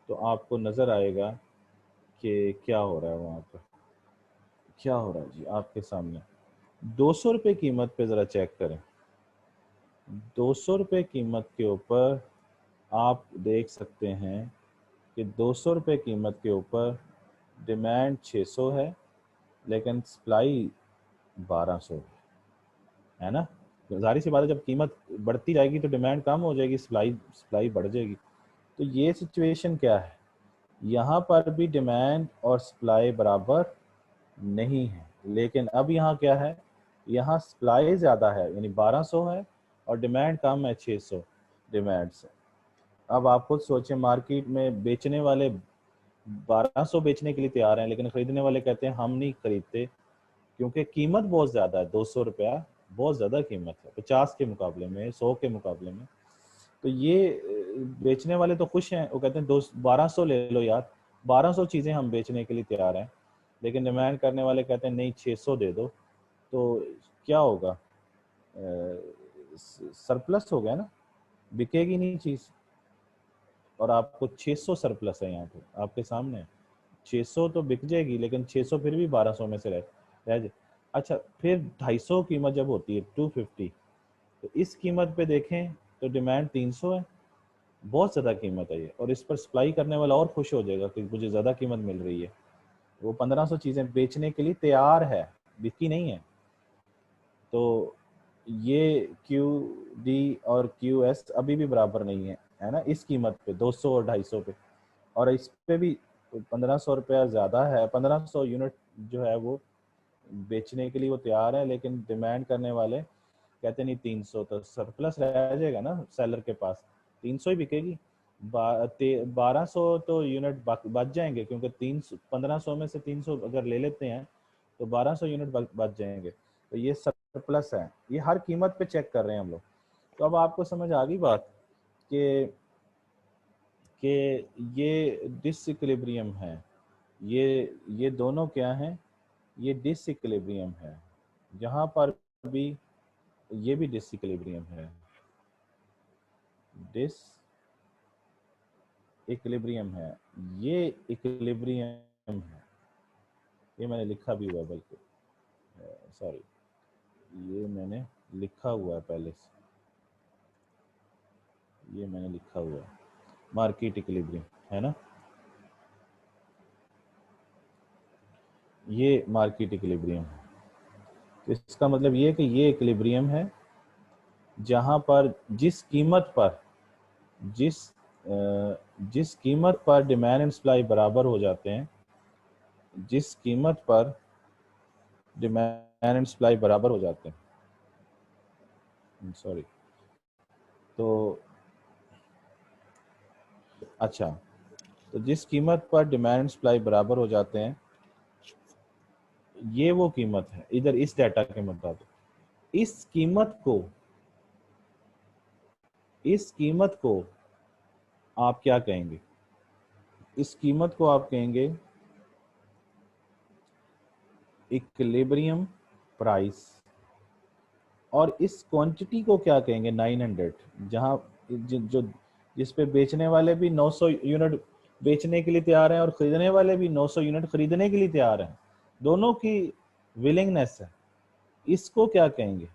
तो आपको नज़र आएगा कि क्या हो रहा है वहाँ पर। क्या हो रहा है जी आपके सामने। 200 रुपये कीमत पे ज़रा चेक करें। 200 रुपये कीमत के ऊपर आप देख सकते हैं कि 200 रुपये कीमत के ऊपर डिमांड 600 है, लेकिन सप्लाई 1200 है ना। जाहिर सी बात है, जब कीमत बढ़ती जाएगी तो डिमांड कम हो जाएगी, सप्लाई बढ़ जाएगी। तो ये सिचुएशन क्या है, यहाँ पर भी डिमांड और सप्लाई बराबर नहीं है, लेकिन अब यहाँ क्या है, यहाँ सप्लाई ज़्यादा है, यानी 1200 है और डिमांड कम है 600 डिमांड से। अब आप खुद सोचें, मार्केट में बेचने वाले 1200 बेचने के लिए तैयार हैं, लेकिन खरीदने वाले कहते हैं हम नहीं खरीदते, क्योंकि कीमत बहुत ज़्यादा है। 200 रुपया बहुत ज़्यादा कीमत है 50 के मुकाबले में, 100 के मुकाबले में। तो ये बेचने वाले तो खुश हैं, वो कहते हैं 1200 ले लो यार, 1200 चीज़ें हम बेचने के लिए तैयार हैं, लेकिन डिमांड करने वाले कहते हैं नहीं 600 दे दो। तो क्या होगा, सरप्लस हो गया ना, बिकेगी नहीं चीज़। और आपको 600 सरप्लस है यहाँ पे आपके सामने, 600 तो बिक जाएगी, लेकिन 600 फिर भी 1200 में से रह जाए। अच्छा, फिर 250 कीमत जब होती है 250, तो इस कीमत पे देखें तो डिमांड 300 है, बहुत ज़्यादा कीमत है ये, और इस पर सप्लाई करने वाला और खुश हो जाएगा कि मुझे ज़्यादा कीमत मिल रही है। वो 1500 चीज़ें बेचने के लिए तैयार है, बिकी नहीं है। तो ये क्यू डी और क्यू एस अभी भी बराबर नहीं है ना, इस कीमत पे 200 और 250 पे, और इस पे भी 1500 रुपया ज़्यादा है। 1500 यूनिट जो है वो बेचने के लिए वो तैयार है, लेकिन डिमांड करने वाले कहते नहीं 300, तो सरप्लस रह जाएगा ना सेलर के पास, 300 ही बिकेगी। 1200 तो यूनिट बच जाएंगे, क्योंकि 300 1500 में से 300 अगर ले लेते हैं तो 1200 यूनिट बच जाएंगे। तो ये सरप्लस है, ये हर कीमत पे चेक कर रहे हैं हम लोग। तो अब आपको समझ आ गई बात कि ये डिसइक्विलिब्रियम है, ये दोनों क्या हैं, ये डिसइक्विलिब्रियम है। यहाँ पर भी ये भी डिसइक्विलिब्रियम है, डिसइक्विलिब्रियम है, ये इक्विलिब्रियम है। ये मैंने लिखा भी हुआ है, बल्कि सॉरी, ये मैंने लिखा हुआ है पहले से, ये मैंने लिखा हुआ है मार्केट इक्विलिब्रियम, है ना। ये मार्केट इक्विलिब्रियम है, तो इसका मतलब ये कि ये इक्विलिब्रियम है जहां पर जिस जिस कीमत पर डिमांड एंड सप्लाई बराबर हो जाते हैं, जिस कीमत पर डिमांड एंड सप्लाई बराबर हो जाते हैं, सॉरी, तो अच्छा, तो जिस कीमत पर डिमांड एंड सप्लाई बराबर हो जाते हैं, ये वो कीमत है इधर इस डाटा के मुताबिक। इस कीमत को आप क्या कहेंगे, इस कीमत को आप कहेंगे इक्विलिब्रियम प्राइस। और इस क्वांटिटी को क्या कहेंगे, 900, जहां जो जिस पे बेचने वाले भी 900 यूनिट बेचने के लिए तैयार हैं और खरीदने वाले भी 900 यूनिट खरीदने के लिए तैयार हैं, दोनों की विलिंगनेस है। इसको क्या कहेंगे,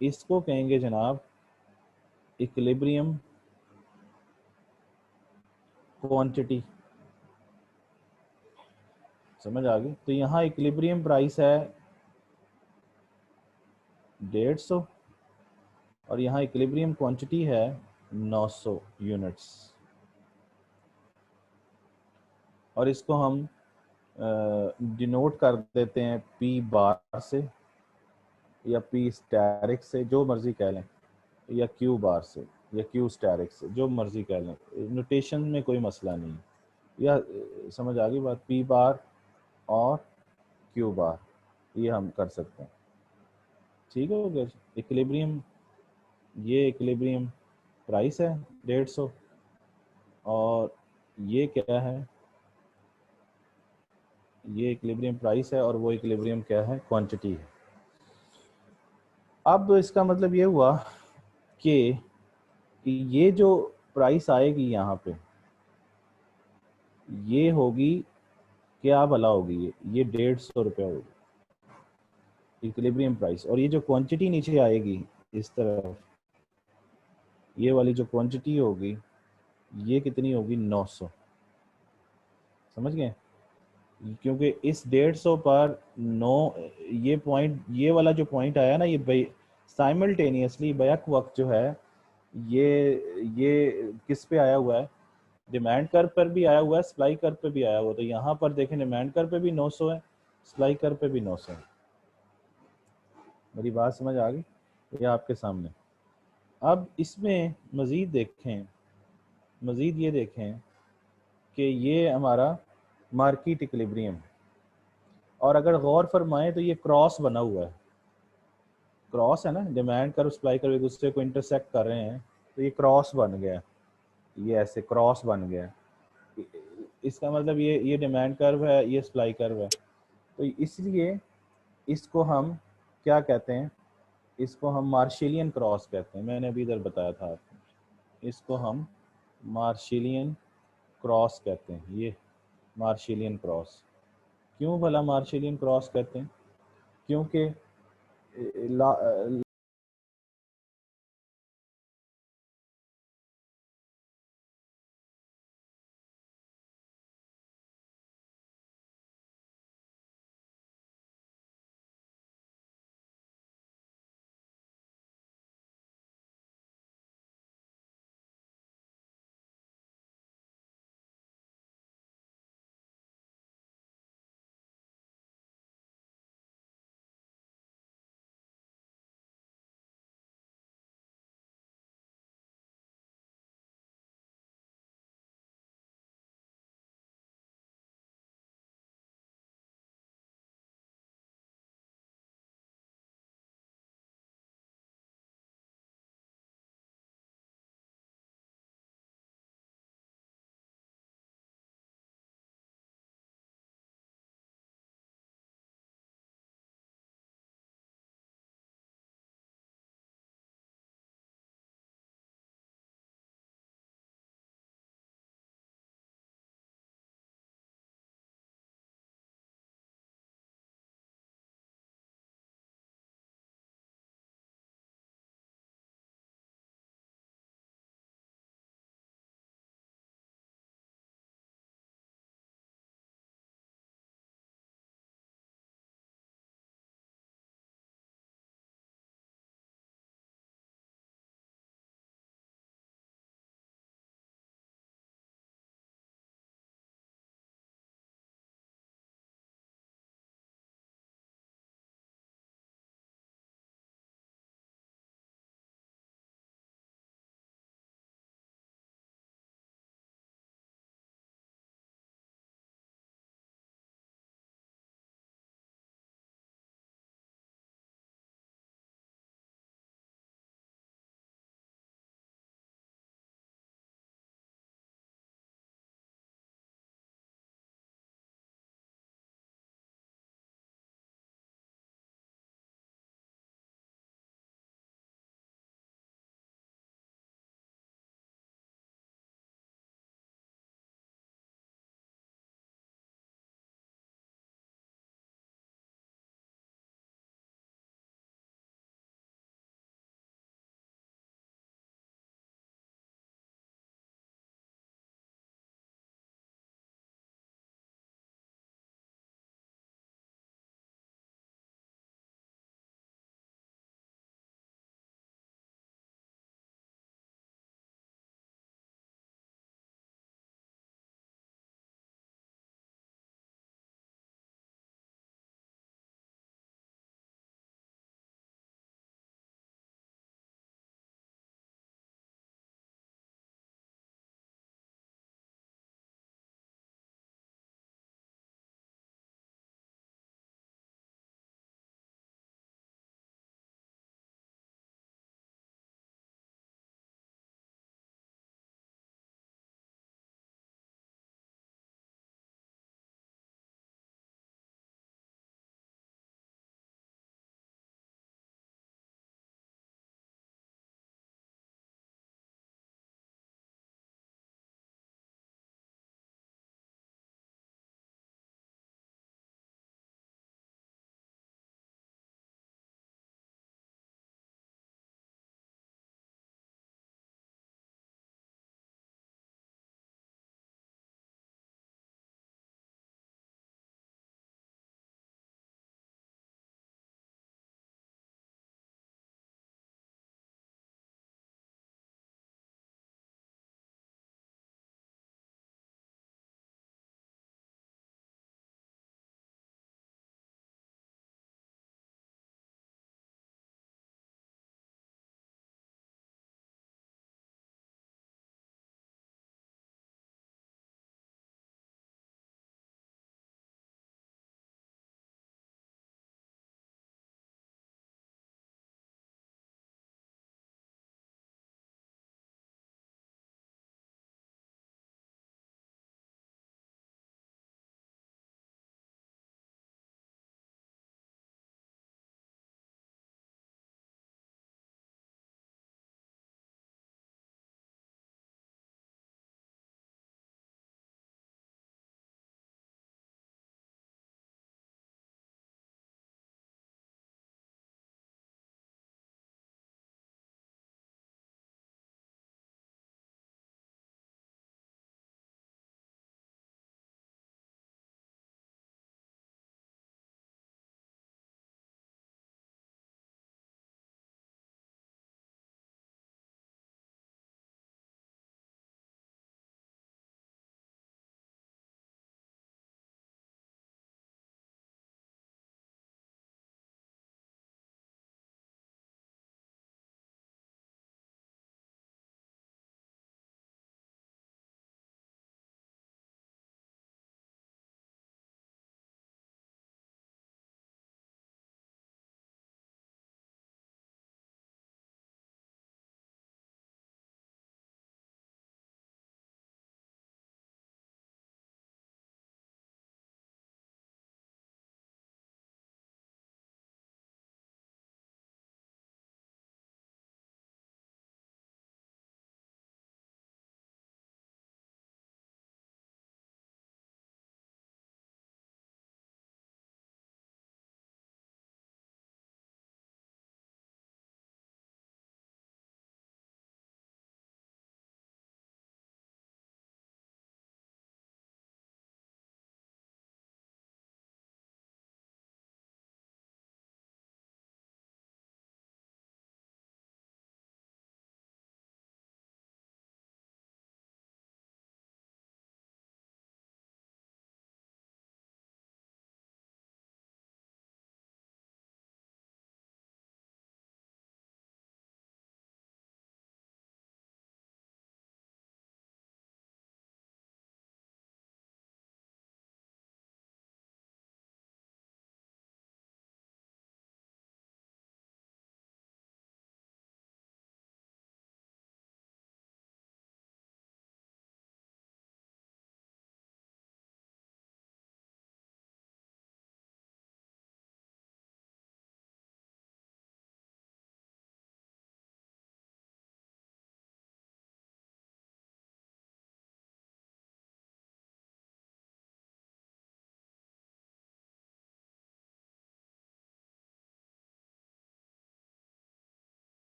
इसको कहेंगे जनाब इक्विलिब्रियम क्वांटिटी। समझ आ गई। तो यहाँ इक्विलिब्रियम प्राइस है 150 और यहाँ इक्विलिब्रियम क्वांटिटी है 900 यूनिट्स, और इसको हम डिनोट कर देते हैं पी बार से या पी स्टैरिक से, जो मर्जी कह लें, या क्यू बार से या क्यू स्टैरिक से, जो मर्जी कह लें, नोटेशन में कोई मसला नहीं है। या समझ आ गई बात, पी बार और क्यू बार ये हम कर सकते हैं। ठीक हो गया। इक्विलिब्रियम, ये इक्विलिब्रियम प्राइस है 150, और ये क्या है, ये इक्विलिब्रियम प्राइस है, और वो इक्विलिब्रियम क्या है, क्वांटिटी है। अब इसका मतलब ये हुआ कि ये जो प्राइस आएगी यहाँ पे, ये होगी, क्या भला होगी, ये 150 होगी इक्विलिब्रियम प्राइस। और ये जो क्वांटिटी नीचे आएगी इस तरफ, ये वाली जो क्वांटिटी होगी, ये कितनी होगी, 900। समझ गए? क्योंकि इस 150 पर 9, ये पॉइंट, ये वाला जो पॉइंट आया ना, ये साइमल्टेनियसली बैक वक्त जो है, ये किस पे आया हुआ है, डिमांड कर्व पर भी आया हुआ है, सप्लाई कर्व पे भी आया हुआ है। तो यहाँ पर देखें, डिमांड कर्व पे भी 900 है, सप्लाई कर्व पे भी 900 है। मेरी बात समझ आ गई? ये आपके सामने। अब इसमें मज़ीद देखें, मज़ीद ये देखें कि ये हमारा मार्केट इक्विलिब्रियम, और अगर गौर फरमाएं तो ये क्रॉस बना हुआ है, क्रॉस है ना, डिमांड कर्व सप्लाई कर्व एक दूसरे को इंटरसेक्ट कर रहे हैं, तो ये क्रॉस बन गया, ये ऐसे क्रॉस बन गया। इसका मतलब ये डिमांड कर्व है, ये सप्लाई कर्व है। तो इसलिए इसको हम क्या कहते हैं, इसको हम मार्शेलियन क्रॉस कहते हैं। मैंने अभी इधर बताया था आपको, इसको हम मार्शेलियन क्रॉस कहते हैं। ये मार्शेलियन क्रॉस, क्यों भला मार्शेलियन क्रॉस कहते हैं? क्योंकि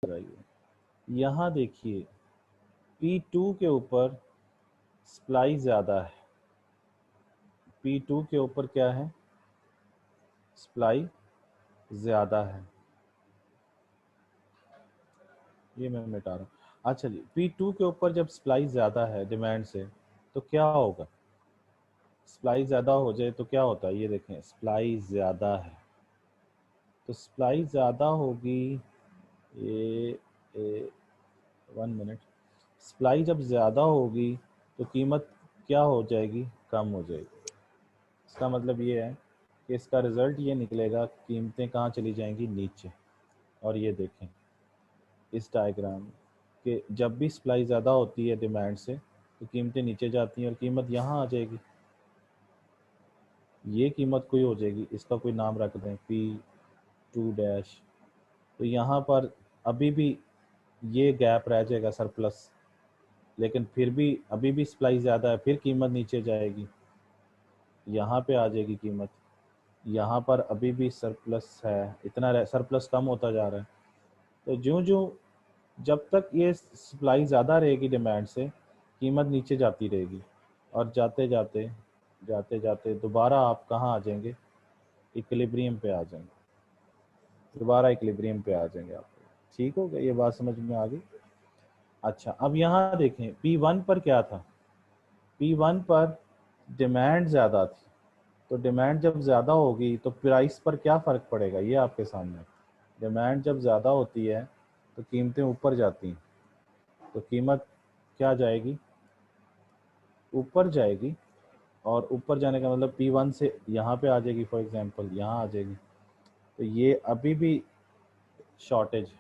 यहाँ देखिए P2 के ऊपर सप्लाई ज़्यादा है, P2 के ऊपर क्या है, सप्लाई ज़्यादा है। ये मैं मिटा रहा हूँ। अच्छा जी, P2 के ऊपर जब सप्लाई ज़्यादा है डिमांड से तो क्या होगा, सप्लाई ज़्यादा हो जाए तो क्या होता है, ये देखें सप्लाई ज़्यादा है तो सप्लाई ज़्यादा होगी, ये 1 मिनट, सप्लाई जब ज़्यादा होगी तो कीमत क्या हो जाएगी, कम हो जाएगी। इसका मतलब ये है कि इसका रिज़ल्ट ये निकलेगा, कीमतें कहाँ चली जाएंगी, नीचे। और ये देखें इस डायग्राम कि जब भी सप्लाई ज़्यादा होती है डिमांड से तो कीमतें नीचे जाती हैं और कीमत यहाँ आ जाएगी, ये कीमत कोई हो जाएगी, इसका कोई नाम रख दें P2 डैश। तो यहाँ पर अभी भी ये गैप रह जाएगा सरप्लस, लेकिन फिर भी अभी भी सप्लाई ज़्यादा है, फिर कीमत नीचे जाएगी, यहाँ पे आ जाएगी कीमत, यहाँ पर अभी भी सरप्लस है, इतना सरप्लस कम होता जा रहा है। तो ज्यों ज्यों जब तक ये सप्लाई ज़्यादा रहेगी डिमांड से, कीमत नीचे जाती रहेगी और जाते जाते दोबारा आप कहाँ आ जाएंगे, इक्विलिब्रियम पे आ जाएंगे, दोबारा इक्विलिब्रियम पे आ जाएंगे आप। ठीक हो गया, ये बात समझ में आ गई। अच्छा, अब यहाँ देखें P1 पर क्या था, P1 पर डिमांड ज़्यादा थी, तो डिमांड जब ज़्यादा होगी तो प्राइस पर क्या फ़र्क पड़ेगा, ये आपके सामने। डिमांड जब ज़्यादा होती है तो कीमतें ऊपर जाती हैं, तो कीमत क्या जाएगी, ऊपर जाएगी। और ऊपर जाने का मतलब P1 से यहाँ पे आ जाएगी, फॉर एग्जांपल यहाँ आ जाएगी। तो ये अभी भी शॉर्टेज है,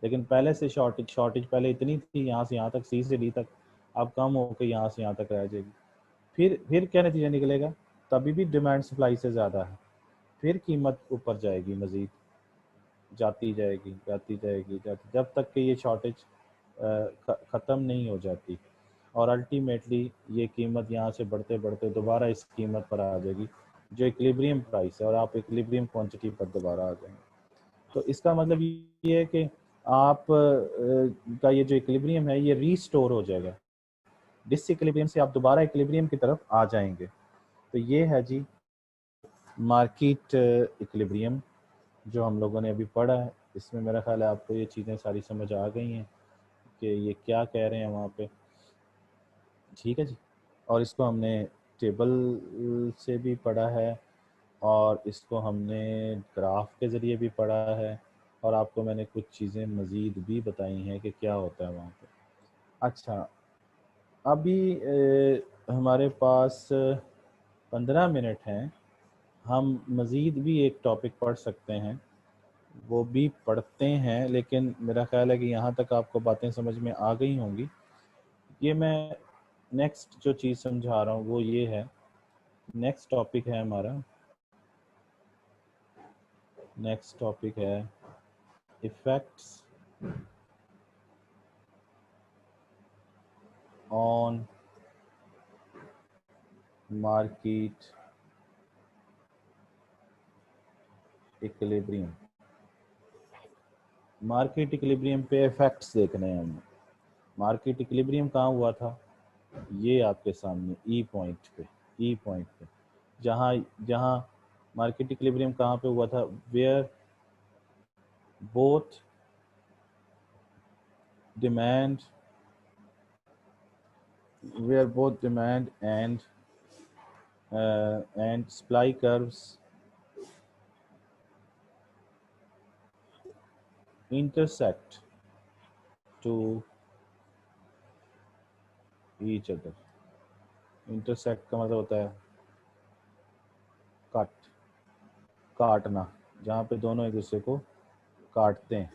लेकिन पहले से शॉर्टेज पहले इतनी थी, यहाँ से यहाँ तक, C से D तक, अब कम होकर यहाँ से यहाँ तक रह जाएगी। फिर क्या नतीजा निकलेगा, तभी भी डिमांड सप्लाई से ज़्यादा है, फिर कीमत ऊपर जाएगी, मज़ीद जाती जाएगी जब तक कि ये शॉर्टेज ख़त्म नहीं हो जाती। और अल्टीमेटली ये कीमत यहाँ से बढ़ते बढ़ते दोबारा इस कीमत पर आ जाएगी जो इक्विलिब्रियम प्राइस है, और आप इक्विलिब्रियम क्वांटिटी पर दोबारा आ जाएंगे। तो इसका मतलब ये है कि आप का ये जो इक्विलिब्रियम है ये रीस्टोर हो जाएगा, डिसइक्विलिब्रियम से आप दोबारा इक्विलिब्रियम की तरफ आ जाएंगे। तो ये है जी मार्केट इक्विलिब्रियम जो हम लोगों ने अभी पढ़ा है। इसमें मेरा ख्याल है आपको ये चीज़ें सारी समझ आ गई हैं कि ये क्या कह रहे हैं वहाँ पे। ठीक है जी, और इसको हमने टेबल से भी पढ़ा है और इसको हमने ग्राफ के ज़रिए भी पढ़ा है, और आपको मैंने कुछ चीज़ें मज़ीद भी बताई हैं कि क्या होता है वहाँ पे। अच्छा, अभी हमारे पास 15 मिनट हैं, हम मज़ीद भी एक टॉपिक पढ़ सकते हैं, वो भी पढ़ते हैं, लेकिन मेरा ख्याल है कि यहाँ तक आपको बातें समझ में आ गई होंगी। ये मैं नेक्स्ट जो चीज़ समझा रहा हूँ वो ये है, नेक्स्ट टॉपिक है हमारा, नेक्स्ट टॉपिक है effects on market equilibrium. Market equilibrium पे इफ़ेक्ट्स देखने हैं हमें। मार्केट इक्विलिब्रियम कहाँ हुआ था, ये आपके सामने ई पॉइंट पे, जहाँ जहाँ मार्केट इक्विलिब्रियम कहाँ पे हुआ था, where both demand and supply curves intersect to each other। intersect का मतलब होता है काटना, जहाँ पे दोनों एक दूसरे को काटते हैं,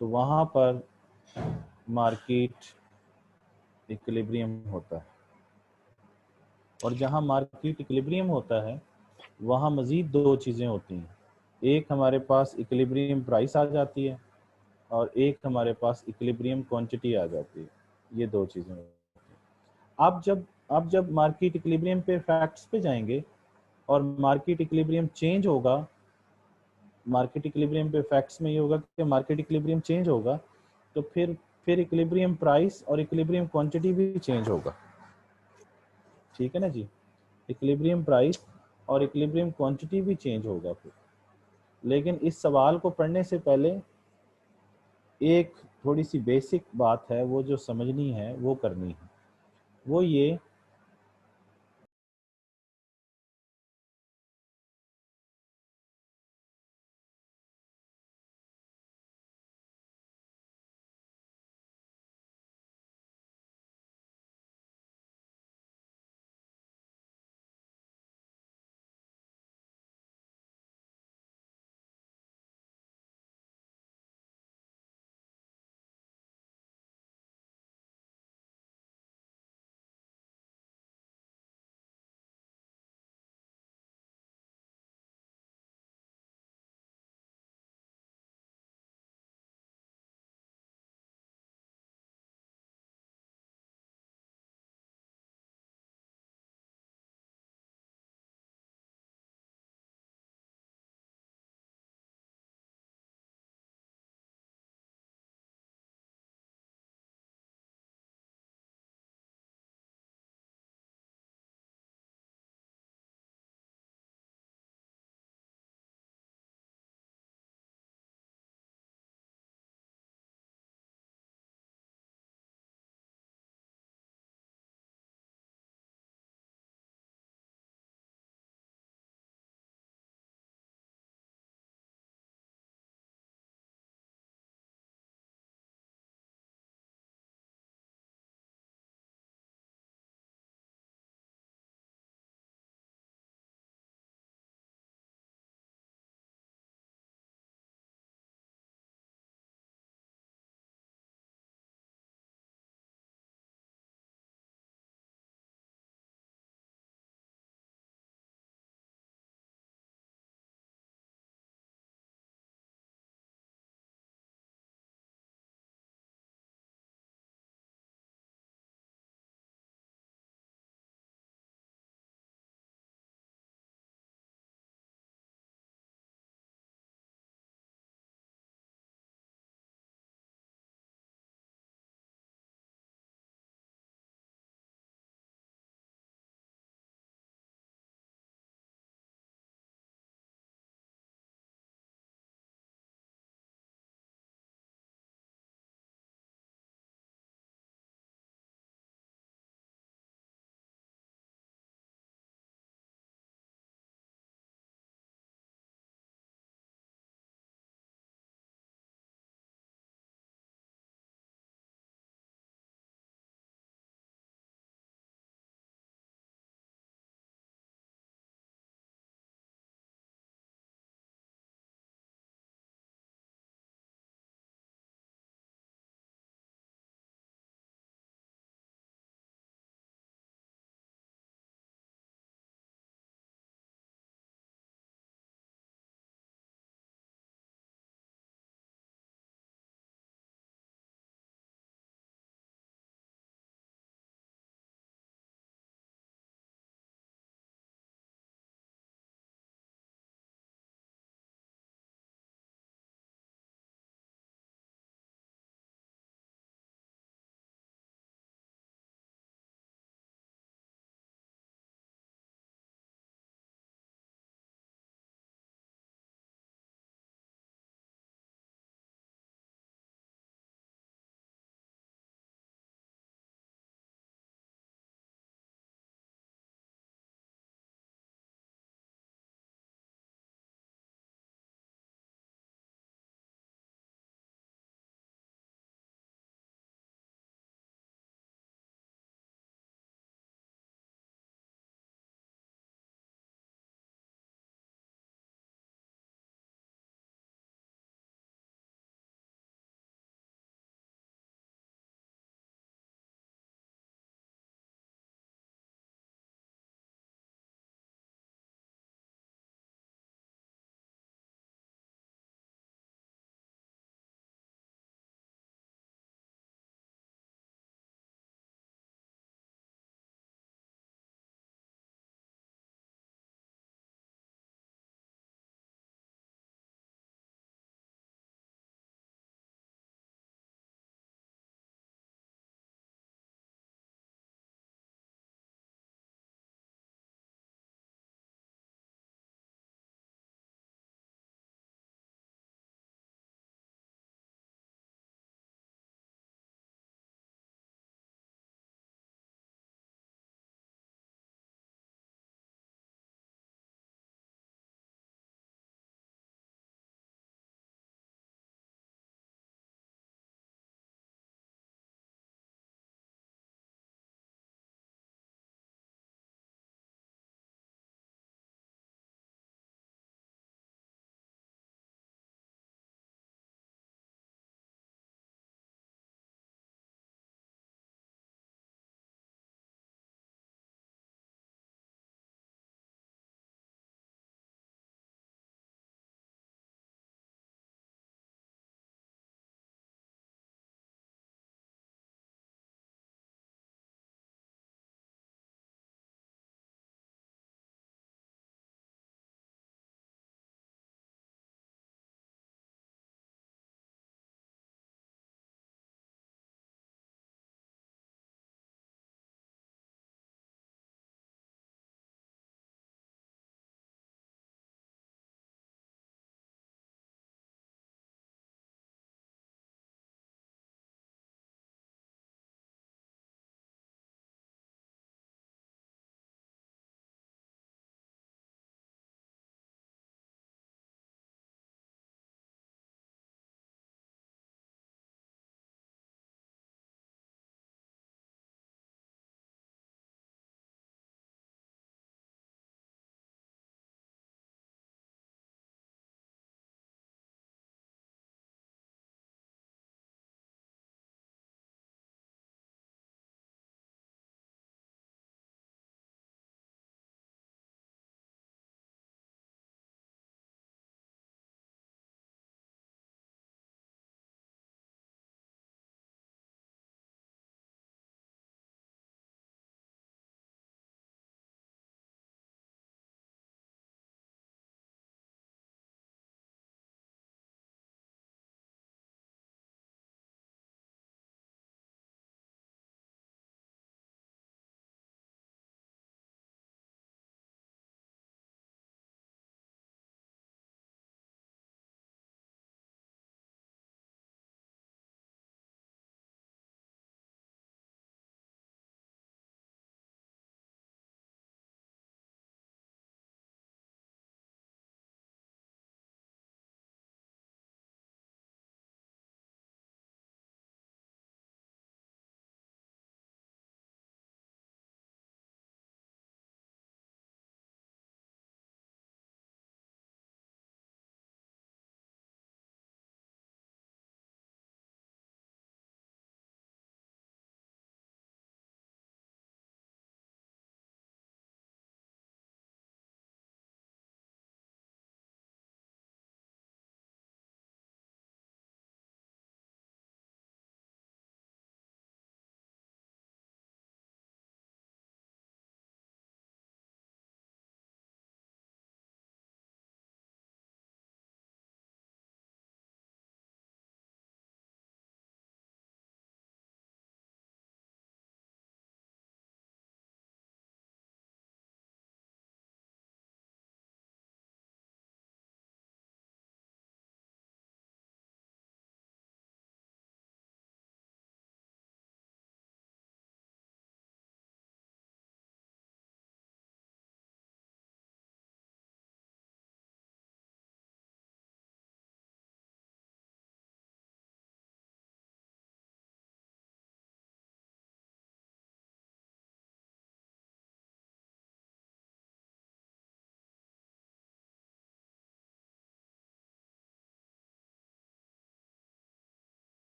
तो वहाँ पर मार्केट इक्विलिब्रियम होता है। और जहाँ मार्केट इक्विलिब्रियम होता है वहाँ मज़ीद दो चीज़ें होती हैं, एक हमारे पास इक्विलिब्रियम प्राइस आ जाती है और एक हमारे पास इक्विलिब्रियम क्वांटिटी आ जाती है, ये दो चीज़ें होती हैं। आप जब मार्केट इक्विलिब्रियम पे फैक्ट्स पे जाएंगे और मार्केट इक्विलिब्रियम चेंज होगा मार्केट इक्विलिब्रियम पे फैक्ट्स में ये होगा कि मार्केट इक्विलिब्रियम चेंज होगा, तो फिर इक्विलिब्रियम प्राइस और इक्विलिब्रियम क्वांटिटी भी चेंज होगा। ठीक है ना जी, इक्विलिब्रियम प्राइस और इक्विलिब्रियम क्वांटिटी भी चेंज होगा फिर। लेकिन इस सवाल को पढ़ने से पहले एक थोड़ी सी बेसिक बात है, वो जो समझनी है वो करनी है, वो ये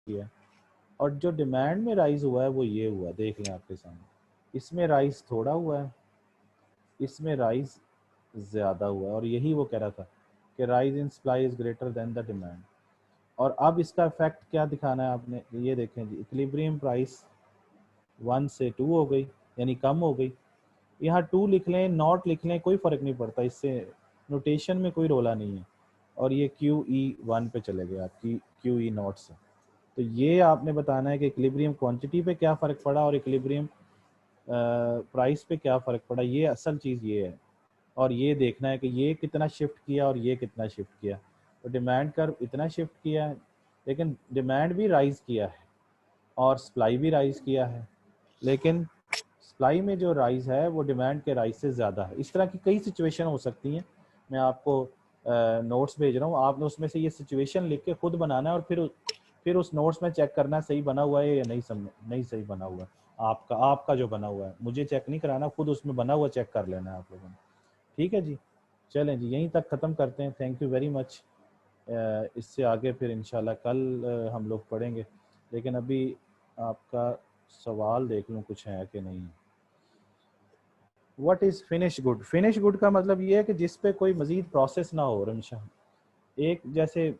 किया है, और जो डिमांड में राइज हुआ है वो ये हुआ, देख लें आपके सामने। इसमें राइज थोड़ा हुआ है, इसमें राइज ज़्यादा हुआ है, और यही वो कह रहा था कि rise in supply is greater than the demand. और अब इसका इफेक्ट क्या दिखाना है आपने, ये देखें जी, इक्विलिब्रियम प्राइस 1 से 2 हो गई, यानी कम हो गई। यहाँ 2 लिख लें, नॉट लिख लें, कोई फ़र्क नहीं पड़ता, इससे नोटेशन में कोई रोला नहीं है। और ये QE1 पे चले गए आप, QE नॉट से। तो ये आपने बताना है कि इक्विलिब्रियम क्वांटिटी पे क्या फ़र्क पड़ा और इक्विलिब्रियम प्राइस पे क्या फ़र्क पड़ा, ये असल चीज़ ये है। और ये देखना है कि ये कितना शिफ्ट किया और ये कितना शिफ्ट किया। तो डिमांड कर्व इतना शिफ्ट किया है, लेकिन डिमांड भी राइज़ किया है और सप्लाई भी राइज़ किया है, लेकिन सप्लाई में जो राइज़ है वो डिमांड के राइज़ से ज़्यादा है। इस तरह की कई सिचुएशन हो सकती हैं। मैं आपको नोट्स भेज रहा हूँ, आपने उसमें से ये सिचुएशन लिख के खुद बनाना है, और फिर उस नोट्स में चेक करना सही बना हुआ है या नहीं सही बना हुआ है। आपका जो बना हुआ है मुझे चेक नहीं कराना, खुद उसमें बना हुआ चेक कर लेना है आप लोगों ने। ठीक है जी, चलें जी, यहीं तक ख़त्म करते हैं। Thank you very much. इससे आगे फिर इंशाल्लाह कल हम लोग पढ़ेंगे, लेकिन अभी आपका सवाल देख लूँ कुछ है कि नहीं। What is finish good? Finish good का मतलब ये है कि जिस पे कोई मज़ीद प्रोसेस ना हो। रमशा, एक जैसे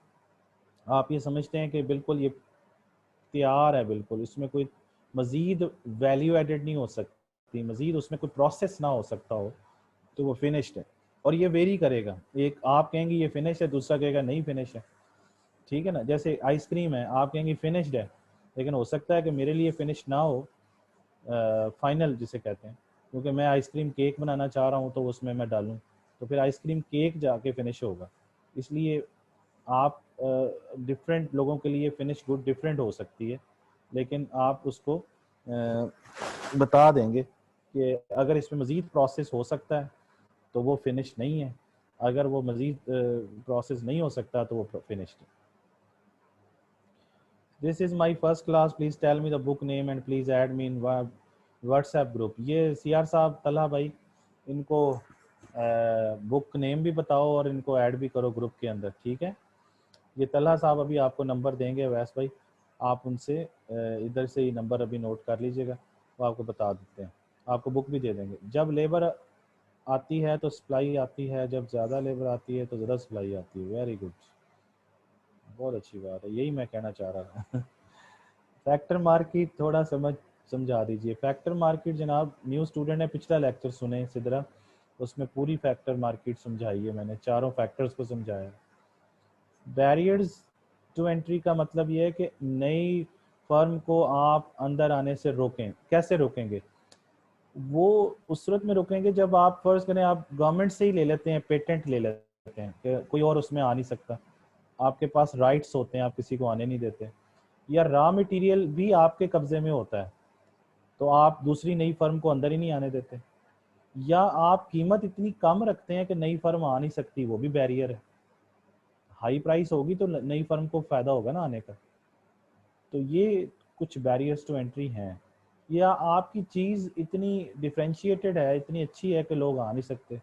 आप ये समझते हैं कि बिल्कुल ये तैयार है, बिल्कुल इसमें कोई मज़ीद वैल्यू एडेड नहीं हो सकती, मज़ीद उसमें कोई प्रोसेस ना हो सकता हो, तो वो फिनिश्ड है। और ये वेरी करेगा, एक आप कहेंगे ये फिनिश है, दूसरा कहेगा नहीं फिनिश है। ठीक है ना, जैसे आइसक्रीम है, आप कहेंगे फिनिश्ड है, लेकिन हो सकता है कि मेरे लिए फिनिश ना हो, फाइनल जिसे कहते हैं, क्योंकि मैं आइसक्रीम केक बनाना चाह रहा हूँ तो उसमें मैं डालूँ, तो फिर आइसक्रीम केक जाके फिनिश होगा। इसलिए आप डिफरेंट लोगों के लिए फिनिश गुड डिफरेंट हो सकती है, लेकिन आप उसको बता देंगे कि अगर इसमें मज़ीद प्रोसेस हो सकता है तो वो फिनिश नहीं है, अगर वो मज़ीद प्रोसेस नहीं हो सकता तो वो फिनिश्ड है। This is my first class, please tell me the book name and please add me in WhatsApp group. ये CR साहब, तलहा भाई, इनको बुक नेम भी बताओ और इनको ऐड भी करो ग्रुप के अंदर। ठीक है, ये तलहा साहब अभी आपको नंबर देंगे, वैस भाई आप उनसे इधर से ही नंबर अभी नोट कर लीजिएगा, वो आपको बता देते हैं, आपको बुक भी दे देंगे। जब लेबर आती है तो सप्लाई आती है, जब ज़्यादा लेबर आती है तो ज़्यादा सप्लाई आती है। वेरी गुड, बहुत अच्छी बात है, यही मैं कहना चाह रहा था। फैक्टर मार्केट थोड़ा समझा दीजिए। फैक्टर मार्केट जनाब, न्यू स्टूडेंट है, पिछला लेक्चर सुने सिदरा, उसमें पूरी फैक्टर मार्केट समझाई है मैंने, चारों फैक्टर्स को समझाया। बैरियर्स टू एंट्री का मतलब ये है कि नई फर्म को आप अंदर आने से रोकें। कैसे रोकेंगे? वो उस सूरत में रोकेंगे जब आप फर्ज करें, आप गवर्नमेंट से ही ले लेते हैं, पेटेंट ले लेते हैं कि कोई और उसमें आ नहीं सकता, आपके पास राइट्स होते हैं, आप किसी को आने नहीं देते, या रॉ मटेरियल भी आपके कब्जे में होता है तो आप दूसरी नई फर्म को अंदर ही नहीं आने देते, या आप कीमत इतनी कम रखते हैं कि नई फर्म आ नहीं सकती, वो भी बैरियर है। हाई प्राइस होगी तो नई फर्म को फायदा होगा ना आने का। तो ये कुछ बैरियर्स टू एंट्री हैं, या आपकी चीज़ इतनी डिफ्रेंशिएटेड है, इतनी अच्छी है कि लोग आ नहीं सकते।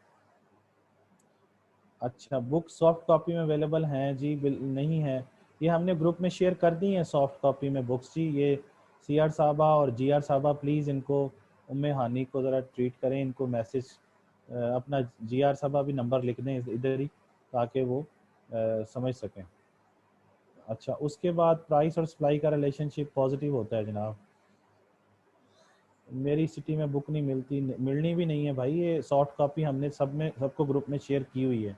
अच्छा, बुक सॉफ्ट कॉपी में अवेलेबल हैं जी? नहीं है, ये हमने ग्रुप में शेयर कर दी हैं सॉफ्ट कॉपी में बुक्स जी। ये CR साहबा और GR साहबा, प्लीज़ इनको, उम्मे हानि को ज़रा ट्रीट करें, इनको मैसेज, अपना GR साहबा भी नंबर लिख दें इधर ही, ताकि वो समझ सकें। अच्छा, उसके बाद प्राइस और सप्लाई का रिलेशनशिप पॉजिटिव होता है जनाब। मेरी सिटी में बुक नहीं मिलती, मिलनी भी नहीं है भाई, ये सॉफ्ट कॉपी हमने सबको ग्रुप में शेयर की हुई है।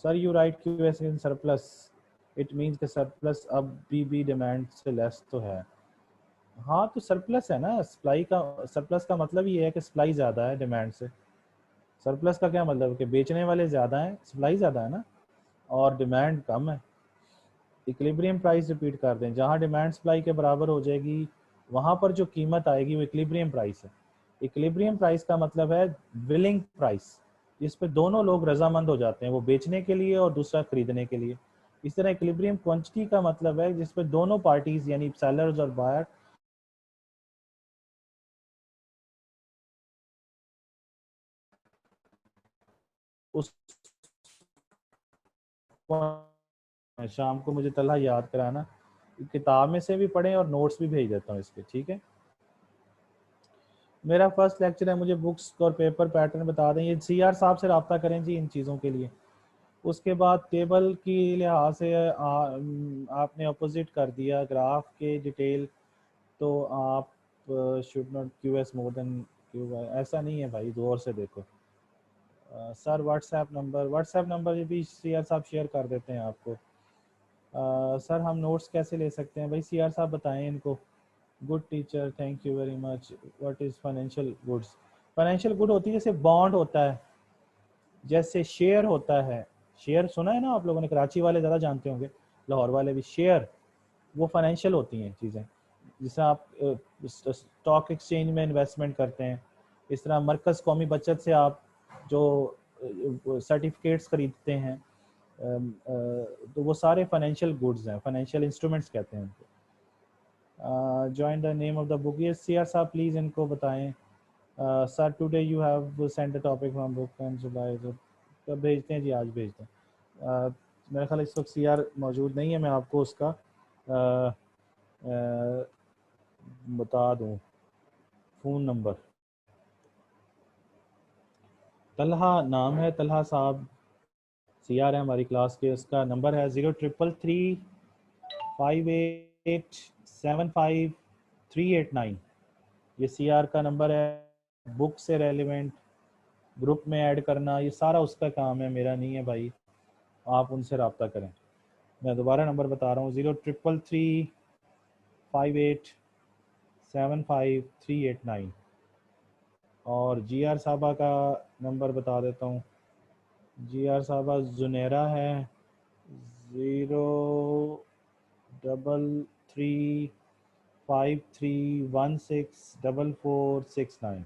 Sir you right QS in surplus, it means कि सरप्लस अब भी डिमांड से लेस तो है। हाँ, तो सरप्लस है ना, सप्लाई का, सरप्लस का मतलब ये है कि सप्लाई ज़्यादा है डिमांड से। सरप्लस का क्या मतलब है कि बेचने वाले ज़्यादा हैं, सप्लाई ज़्यादा है ना, और डिमांड कम है। इक्विलिब्रियम प्राइस रिपीट कर दें, जहाँ डिमांड सप्लाई के बराबर हो जाएगी वहाँ पर जो कीमत आएगी वो इक्विलिब्रियम प्राइस है। इक्विलिब्रियम प्राइस का मतलब है विलिंग प्राइस, जिस पे दोनों लोग रजामंद हो जाते हैं, वो बेचने के लिए और दूसरा खरीदने के लिए। इस तरह इक्विलिब्रियम क्वांटिटी का मतलब है जिस पे दोनों पार्टीज यानी सेलर्स और बायर उस, शाम को मुझे तलहा याद कराना किताब में से भी पढ़ें और नोट्स भी भेज देता हूँ इसके, ठीक है। मेरा फर्स्ट लेक्चर है, मुझे बुक्स और पेपर पैटर्न बता दें। ये सीआर साहब से रब्ता करें जी इन चीज़ों के लिए। उसके बाद टेबल की लिहाज से आपने अपोजिट कर दिया ग्राफ के डिटेल, तो आप should not Q S more than Q, ऐसा नहीं है भाई, जोर से देखो। सर व्हाट्सएप नंबर भी सीआर साहब शेयर कर देते हैं आपको। सर हम नोट्स कैसे ले सकते हैं भाई, सीआर साहब बताएं इनको। Good teacher, thank you very much. What is financial goods? Financial good होती है जैसे बॉन्ड होता है, जैसे शेयर होता है। शेयर सुना है ना आप लोगों ने, कराची वाले ज़्यादा जानते होंगे, लाहौर वाले भी। शेयर वो फाइनेंशियल होती हैं चीज़ें। जिसे आप स्टॉक एक्सचेंज में इन्वेस्टमेंट करते हैं, इस तरह मरकज़ कौमी बचत से आप जो सर्टिफिकेट्स खरीदते हैं, तो वो सारे फाइनेंशियल गुड्स हैं, फाइनेंशियल इंस्ट्रूमेंट्स कहते हैं उनको। Join the name of the book, ये सीआर साहब प्लीज़ इनको बताएं। Sir today you have send the topic from book and July, कब भेजते हैं जी? आज भेजते हैं। मेरा ख्याल इस वक्त सीआर मौजूद नहीं है, मैं आपको उसका बता दूं फ़ोन नंबर। तलहा नाम है, तलहा साहब सीआर है हमारी क्लास के। उसका नंबर है 03335875 ये सीआर का नंबर है। बुक से रेलिवेंट ग्रुप में ऐड करना, ये सारा उसका काम है, मेरा नहीं है भाई। आप उनसे रब्ता करें। मैं दोबारा नंबर बता रहा हूँ, 03335875 और जीआर साहबा का नंबर बता देता हूँ। जीआर साहबा जुनेरा है 0353164469।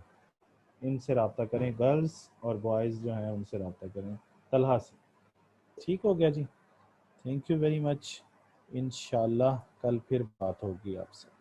इनसे रब्ता करें, गर्ल्स और बॉयज़ जो हैं उनसे रब्ता करें तलहा से। ठीक हो गया जी, थैंक यू वेरी मच। इंशाल्लाह कल फिर बात होगी आपसे।